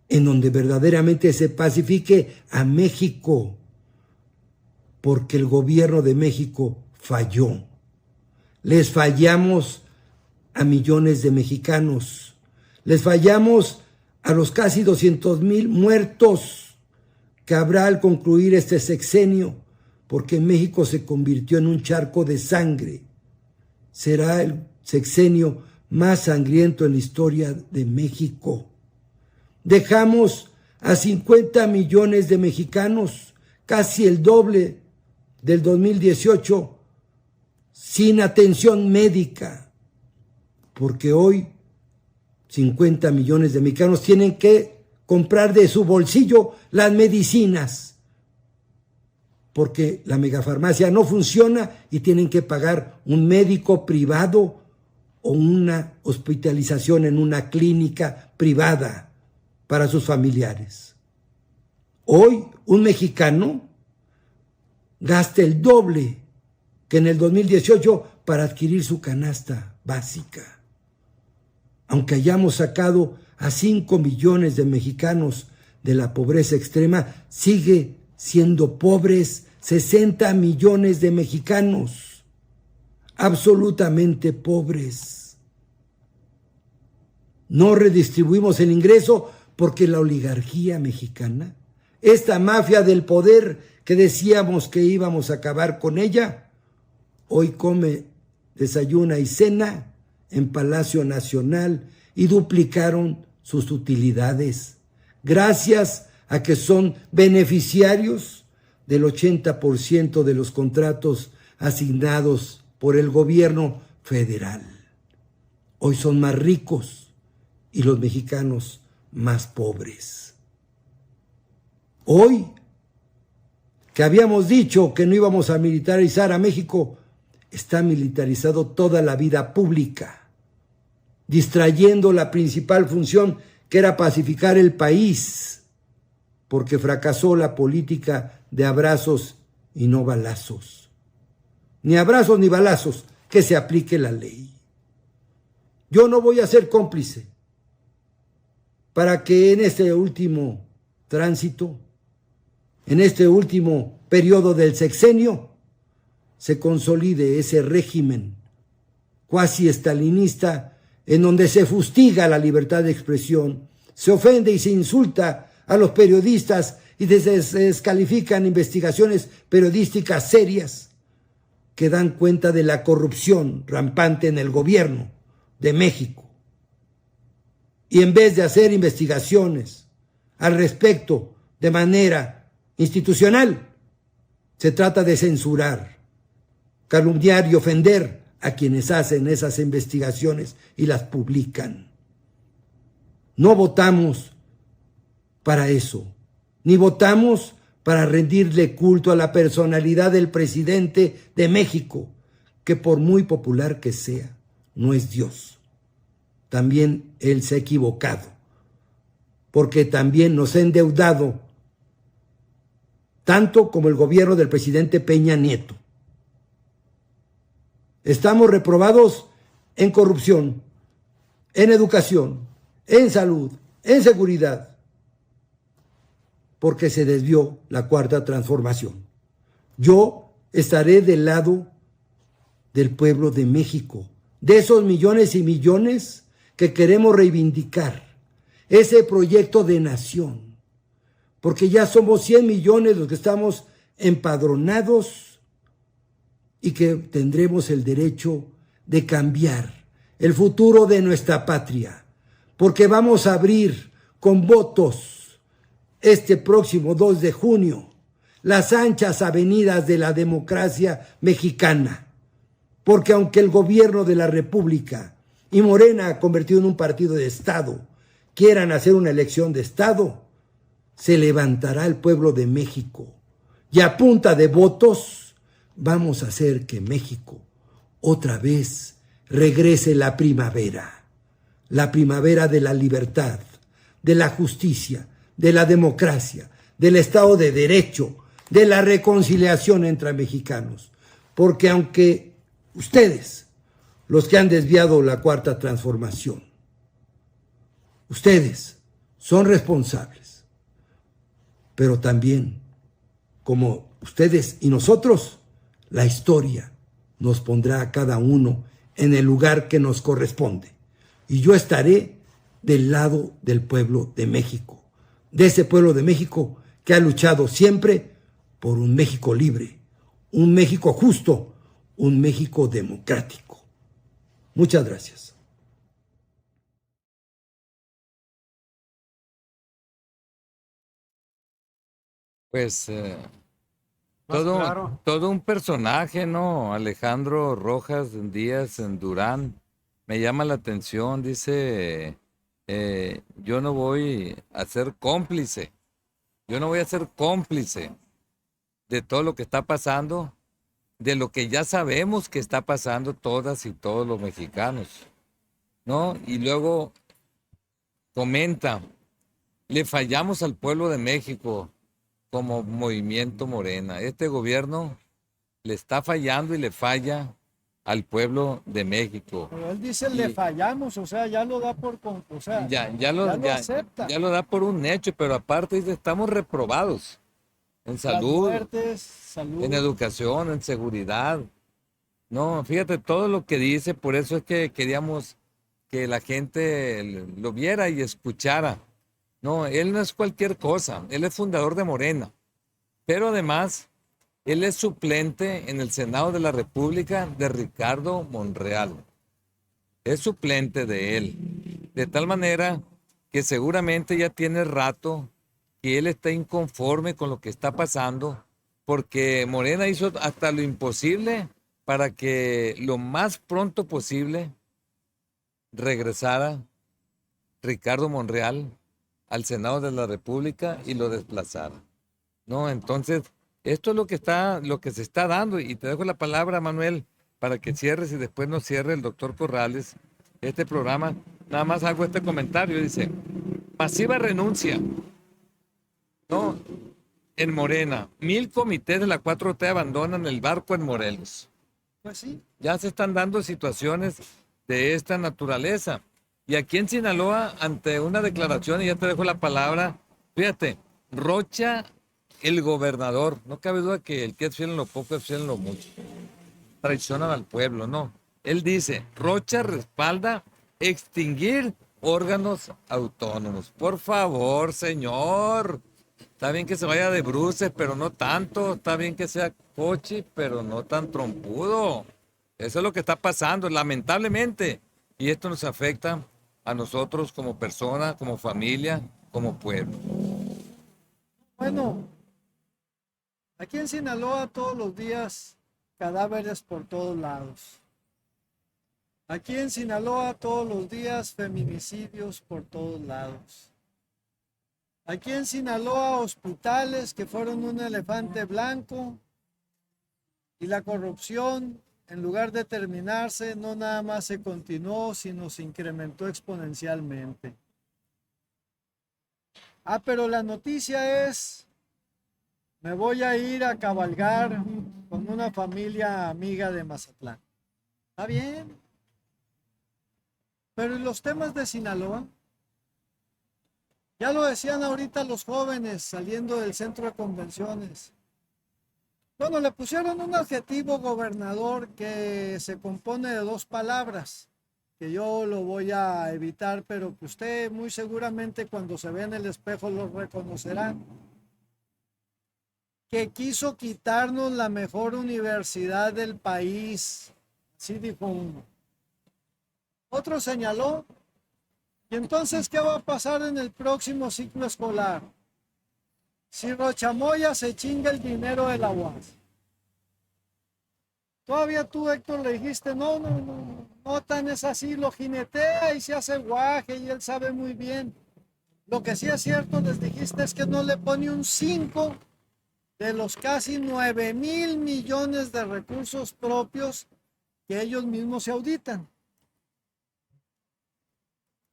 en donde verdaderamente se pacifique a México, porque el gobierno de México falló. Les fallamos a millones de mexicanos, les fallamos a los casi 200,000 muertos que habrá al concluir este sexenio, porque México se convirtió en un charco de sangre. Será el sexenio más sangriento en la historia de México. Dejamos a 50 millones de mexicanos, casi el doble del 2018, sin atención médica, porque hoy 50 millones de mexicanos tienen que comprar de su bolsillo las medicinas, porque la megafarmacia no funciona y tienen que pagar un médico privado o una hospitalización en una clínica privada para sus familiares. Hoy un mexicano gasta el doble que en el 2018 para adquirir su canasta básica. Aunque hayamos sacado a 5 millones de mexicanos de la pobreza extrema, sigue siendo pobres 60 millones de mexicanos, absolutamente pobres. No redistribuimos el ingreso porque la oligarquía mexicana, esta mafia del poder que decíamos que íbamos a acabar con ella, hoy come, desayuna y cena en Palacio Nacional y duplicaron sus utilidades, gracias a que son beneficiarios del 80% de los contratos asignados por el gobierno federal. Hoy son más ricos y los mexicanos más pobres. Hoy, que habíamos dicho que no íbamos a militarizar a México, está militarizado toda la vida pública, distrayendo la principal función, que era pacificar el país, porque fracasó la política de abrazos y no balazos. Ni abrazos ni balazos, que se aplique la ley. Yo no voy a ser cómplice para que en este último tránsito, en este último periodo del sexenio, se consolide ese régimen cuasi estalinista en donde se fustiga la libertad de expresión, se ofende y se insulta a los periodistas y se descalifican investigaciones periodísticas serias que dan cuenta de la corrupción rampante en el gobierno de México. Y en vez de hacer investigaciones al respecto de manera institucional, se trata de censurar, calumniar y ofender a quienes hacen esas investigaciones y las publican. No votamos para eso, ni votamos para rendirle culto a la personalidad del presidente de México, que por muy popular que sea, no es Dios. También él se ha equivocado, porque también nos ha endeudado, tanto como el gobierno del presidente Peña Nieto. Estamos reprobados en corrupción, en educación, en salud, en seguridad, porque se desvió la cuarta transformación. Yo estaré del lado del pueblo de México, de esos millones y millones que queremos reivindicar ese proyecto de nación, porque ya somos 100 millones los que estamos empadronados y que tendremos el derecho de cambiar el futuro de nuestra patria, porque vamos a abrir con votos este próximo 2 de junio las anchas avenidas de la democracia mexicana, porque aunque el gobierno de la República y Morena, convertido en un partido de Estado, quieran hacer una elección de Estado, se levantará el pueblo de México y a punta de votos vamos a hacer que México otra vez regrese la primavera de la libertad, de la justicia, de la democracia, del Estado de Derecho, de la reconciliación entre mexicanos. Porque aunque ustedes, los que han desviado la cuarta transformación, ustedes son responsables, pero también, como ustedes y nosotros, la historia nos pondrá a cada uno en el lugar que nos corresponde. Y yo estaré del lado del pueblo de México, de ese pueblo de México que ha luchado siempre por un México libre, un México justo, un México democrático. Muchas gracias. Pues Más claro. todo un personaje, ¿no? Alejandro Rojas Díaz en Durán. Me llama la atención, dice, yo no voy a ser cómplice. Yo no voy a ser cómplice de todo lo que está pasando, de lo que ya sabemos que está pasando todas y todos los mexicanos, ¿no? Y luego comenta, le fallamos al pueblo de México como Movimiento Morena. Este gobierno le está fallando y le falla al pueblo de México. Pero él dice, le fallamos, o sea, ya lo da por, o sea, ya lo acepta. Ya lo da por un hecho, pero aparte dice, estamos reprobados en salud, muertes, salud, en educación, en seguridad. No, fíjate todo lo que dice, por eso es que queríamos que la gente lo viera y escuchara. No, él no es cualquier cosa, él es fundador de Morena, pero además él es suplente en el Senado de la República de Ricardo Monreal. Es suplente de él. de tal manera que seguramente ya tiene rato que él está inconforme con lo que está pasando, porque Morena hizo hasta lo imposible para que lo más pronto posible regresara Ricardo Monreal al Senado de la República y lo desplazara. No, entonces, esto es lo que se está dando, y te dejo la palabra, Manuel, para que cierres y después nos cierre el doctor Corrales este programa. Nada más hago este comentario, dice, masiva renuncia, ¿no? En Morena, 1000 comités de la 4T abandonan el barco en Morelos. Pues sí. Ya se están dando situaciones de esta naturaleza. Y aquí en Sinaloa, ante una declaración, y ya te dejo la palabra, fíjate, Rocha, el gobernador, no cabe duda que el que es fiel en lo poco es fiel en lo mucho. Traicionan al pueblo, no. Él dice, Rocha respalda extinguir órganos autónomos. Por favor, señor. Está bien que se vaya de bruces, pero no tanto. Está bien que sea coche, pero no tan trompudo. Eso es lo que está pasando, lamentablemente. Y esto nos afecta a nosotros como persona, como familia, como pueblo. Bueno, aquí en Sinaloa todos los días cadáveres por todos lados. Aquí en Sinaloa todos los días feminicidios por todos lados. Aquí en Sinaloa hospitales que fueron un elefante blanco y la corrupción, en lugar de terminarse, no nada más se continuó, sino se incrementó exponencialmente. Ah, pero la noticia es, me voy a ir a cabalgar con una familia amiga de Mazatlán. Está bien. Pero ¿y los temas de Sinaloa? Ya lo decían ahorita los jóvenes saliendo del centro de convenciones. Bueno, le pusieron un adjetivo gobernador que se compone de 2 palabras, que yo lo voy a evitar, pero que usted muy seguramente cuando se ve en el espejo lo reconocerá. Que quiso quitarnos la mejor universidad del país, así dijo uno. Otro señaló, ¿y entonces qué va a pasar en el próximo ciclo escolar? Si Rochamoya se chinga el dinero de la UAS. Todavía tú, Héctor, le dijiste, no tan es así, lo jinetea y se hace guaje y él sabe muy bien. Lo que sí es cierto, les dijiste, es que no le pone un 5 de los casi 9,000 millones de recursos propios que ellos mismos se auditan.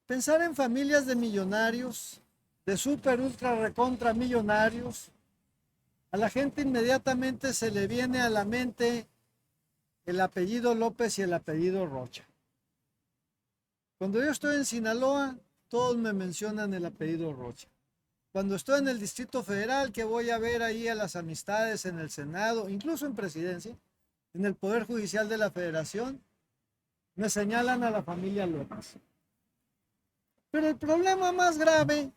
Pensar en familias de millonarios, de super ultra recontra millonarios, a la gente inmediatamente se le viene a la mente el apellido López y el apellido Rocha. Cuando yo estoy en Sinaloa, todos me mencionan el apellido Rocha. Cuando estoy en el Distrito Federal, que voy a ver ahí a las amistades en el Senado, incluso en Presidencia, en el Poder Judicial de la Federación, me señalan a la familia López. Pero el problema más grave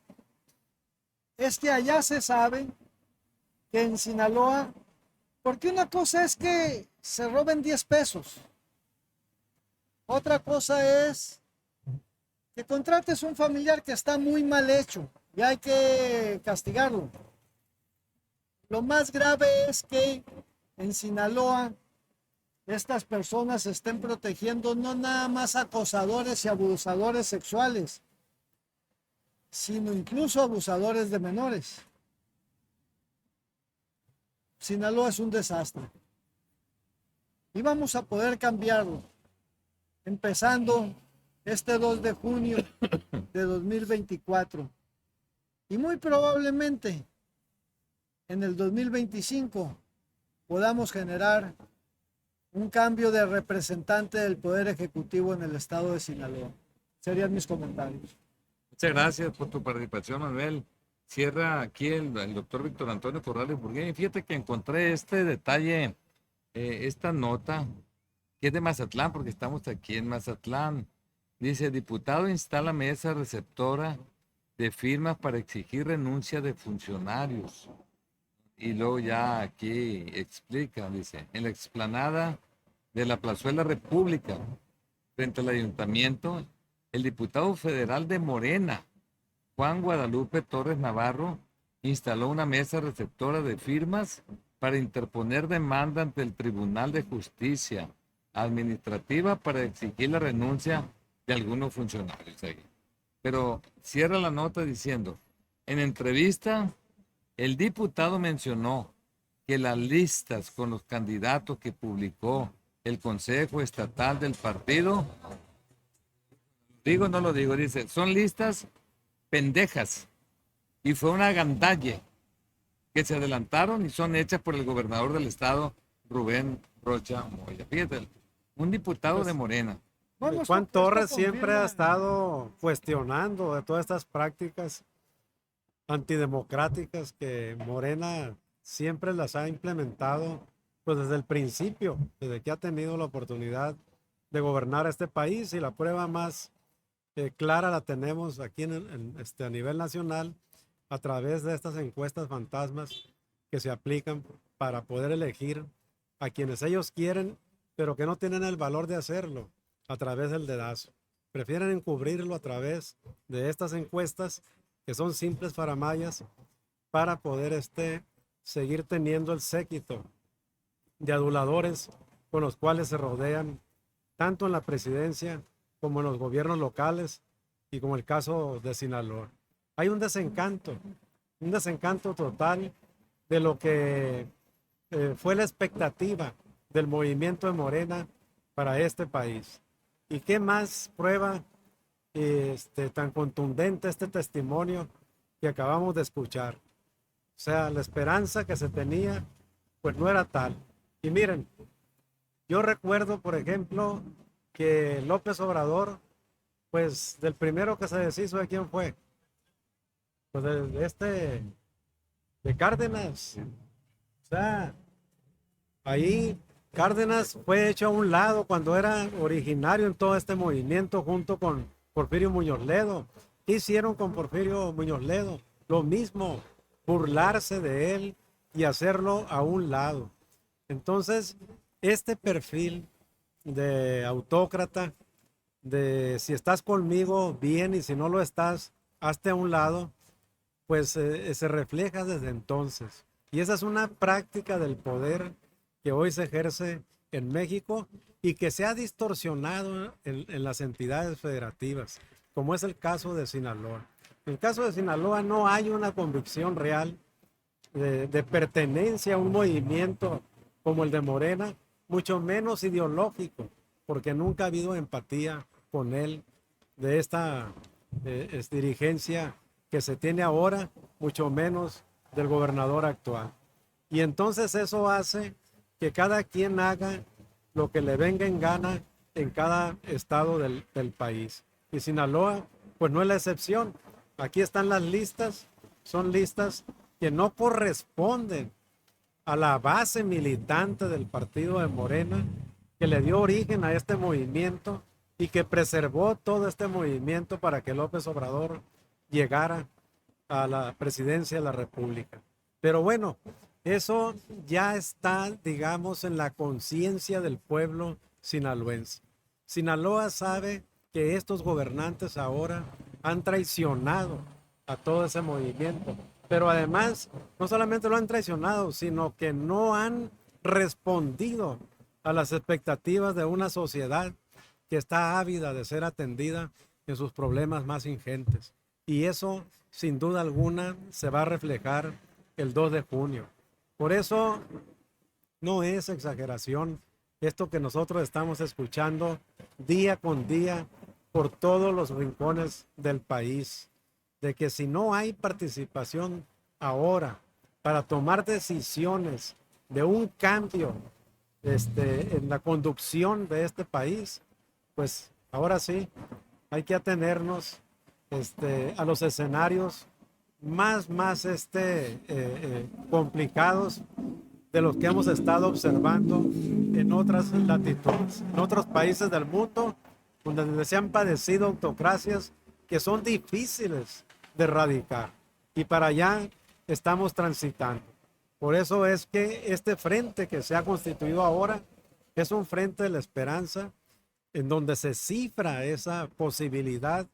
es que allá se sabe que en Sinaloa, porque una cosa es que se roben 10 pesos, otra cosa es que contrates un familiar que está muy mal hecho y hay que castigarlo. Lo más grave es que en Sinaloa estas personas estén protegiendo no nada más acosadores y abusadores sexuales, sino incluso abusadores de menores. Sinaloa es un desastre. Y vamos a poder cambiarlo, empezando este 2 de junio de 2024. Y muy probablemente en el 2025 podamos generar un cambio de representante del Poder Ejecutivo en el estado de Sinaloa. Serían mis comentarios. Muchas gracias por tu participación, Manuel. Cierra aquí el doctor Víctor Antonio Corrales Burgueño. Fíjate que encontré este detalle, esta nota, que es de Mazatlán, porque estamos aquí en Mazatlán. Dice, diputado instala mesa receptora de firmas para exigir renuncia de funcionarios. Y luego ya aquí explica, dice, en la explanada de la Plazuela República, frente al ayuntamiento, el diputado federal de Morena, Juan Guadalupe Torres Navarro, instaló una mesa receptora de firmas para interponer demanda ante el Tribunal de Justicia Administrativa para exigir la renuncia de algunos funcionarios ahí. Pero cierra la nota diciendo, en entrevista, el diputado mencionó que las listas con los candidatos que publicó el Consejo Estatal del partido, digo, no lo digo, dice, son listas pendejas y fue una gandalle que se adelantaron y son hechas por el gobernador del estado, Rubén Rocha Moya. Fíjate, un diputado de Morena. Bueno, Juan esto Torres siempre confirma- ha estado cuestionando de todas estas prácticas antidemocráticas que Morena siempre las ha implementado, pues desde el principio, desde que ha tenido la oportunidad de gobernar este país, y la prueba más clara la tenemos aquí a nivel nacional a través de estas encuestas fantasmas que se aplican para poder elegir a quienes ellos quieren, pero que no tienen el valor de hacerlo a través del dedazo. Prefieren encubrirlo a través de estas encuestas que son simples faramayas para poder seguir teniendo el séquito de aduladores con los cuales se rodean tanto en la presidencia como en los gobiernos locales y como el caso de Sinaloa. Hay un desencanto total de lo que fue la expectativa del movimiento de Morena para este país. ¿Y qué más prueba tan contundente este testimonio que acabamos de escuchar? O sea, la esperanza que se tenía, pues no era tal. Y miren, yo recuerdo, por ejemplo, que López Obrador, pues del primero que se deshizo, ¿de quién fue? Pues de Cárdenas. O sea, ahí Cárdenas fue hecho a un lado cuando era originario en todo este movimiento junto con Porfirio Muñoz Ledo. ¿Qué hicieron con Porfirio Muñoz Ledo? Lo mismo, burlarse de él y hacerlo a un lado. Entonces, este perfil de autócrata, de si estás conmigo, bien, y si no lo estás, hazte a un lado, pues se refleja desde entonces. Y esa es una práctica del poder que hoy se ejerce en México y que se ha distorsionado en las entidades federativas, como es el caso de Sinaloa. En el caso de Sinaloa no hay una convicción real de pertenencia a un movimiento como el de Morena, mucho menos ideológico, porque nunca ha habido empatía con él de esta dirigencia que se tiene ahora, mucho menos del gobernador actual. Y entonces eso hace que cada quien haga lo que le venga en gana en cada estado del país. Y Sinaloa, pues no es la excepción. Aquí están las listas, son listas que no corresponden a la base militante del partido de Morena, que le dio origen a este movimiento y que preservó todo este movimiento para que López Obrador llegara a la presidencia de la República. Pero bueno, eso ya está, digamos, en la conciencia del pueblo sinaloense. Sinaloa sabe que estos gobernantes ahora han traicionado a todo ese movimiento, pero además no solamente lo han traicionado, sino que no han respondido a las expectativas de una sociedad que está ávida de ser atendida en sus problemas más ingentes. Y eso, sin duda alguna, se va a reflejar el 2 de junio. Por eso, no es exageración esto que nosotros estamos escuchando día con día por todos los rincones del país, de que si no hay participación ahora para tomar decisiones de un cambio en la conducción de este país, pues ahora sí hay que atenernos a los escenarios más complicados de los que hemos estado observando en otras latitudes, en otros países del mundo, donde se han padecido autocracias que son difíciles de erradicar. Y para allá estamos transitando. Por eso es que este frente que se ha constituido ahora es un frente de la esperanza, en donde se cifra esa posibilidad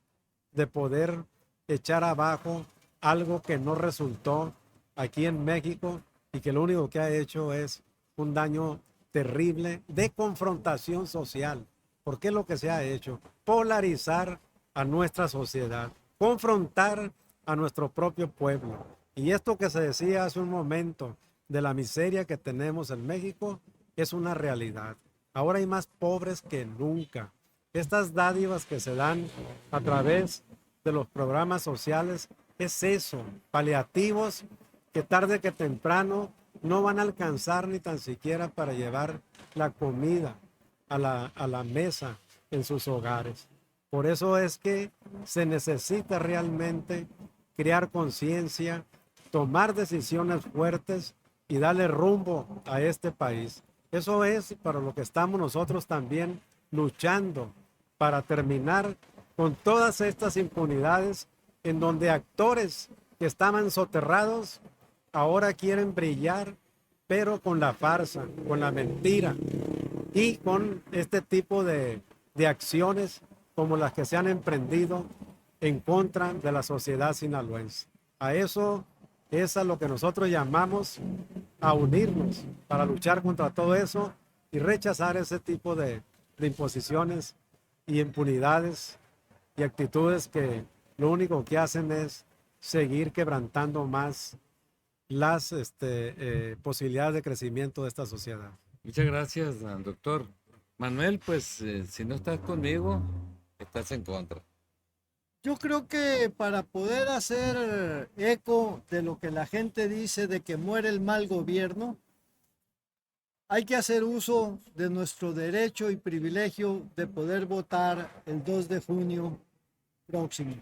de poder echar abajo algo que no resultó aquí en México y que lo único que ha hecho es un daño terrible de confrontación social. ¿Por qué lo que se ha hecho? Polarizar a nuestra sociedad, confrontar a nuestro propio pueblo. Y esto que se decía hace un momento de la miseria que tenemos en México es una realidad. Ahora hay más pobres que nunca. Estas dádivas que se dan a través de los programas sociales es eso, paliativos que tarde que temprano no van a alcanzar ni tan siquiera para llevar la comida a la mesa en sus hogares. Por eso es que se necesita realmente crear conciencia, tomar decisiones fuertes y darle rumbo a este país. Eso es para lo que estamos nosotros también luchando, para terminar con todas estas impunidades en donde actores que estaban soterrados ahora quieren brillar, pero con la farsa, con la mentira y con este tipo de acciones como las que se han emprendido en contra de la sociedad sinaloense. A eso es a lo que nosotros llamamos a unirnos para luchar contra todo eso y rechazar ese tipo de imposiciones y impunidades y actitudes que lo único que hacen es seguir quebrantando más las posibilidades de crecimiento de esta sociedad. Muchas gracias, doctor. Manuel, pues si no estás conmigo, estás en contra. Yo creo que para poder hacer eco de lo que la gente dice de que muere el mal gobierno, hay que hacer uso de nuestro derecho y privilegio de poder votar el 2 de junio próximo.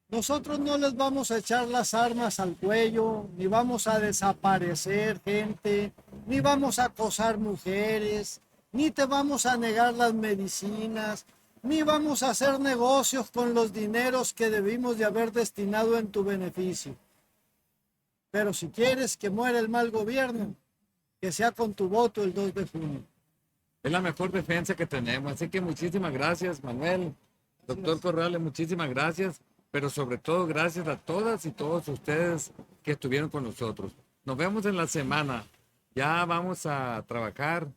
Nosotros no les vamos a echar las armas al cuello, ni vamos a desaparecer gente, ni vamos a acosar mujeres, ni te vamos a negar las medicinas, ni vamos a hacer negocios con los dineros que debimos de haber destinado en tu beneficio. Pero si quieres que muera el mal gobierno, que sea con tu voto el 2 de junio. Es la mejor defensa que tenemos. Así que muchísimas gracias, Manuel. Doctor Corrales, muchísimas gracias. Pero sobre todo, gracias a todas y todos ustedes que estuvieron con nosotros. Nos vemos en la semana. Ya vamos a trabajar.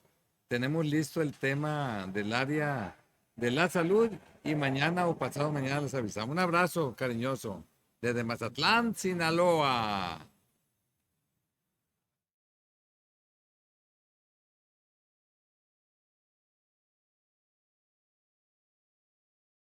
Tenemos listo el tema del área de la salud y mañana o pasado mañana les avisamos. Un abrazo cariñoso desde Mazatlán, Sinaloa.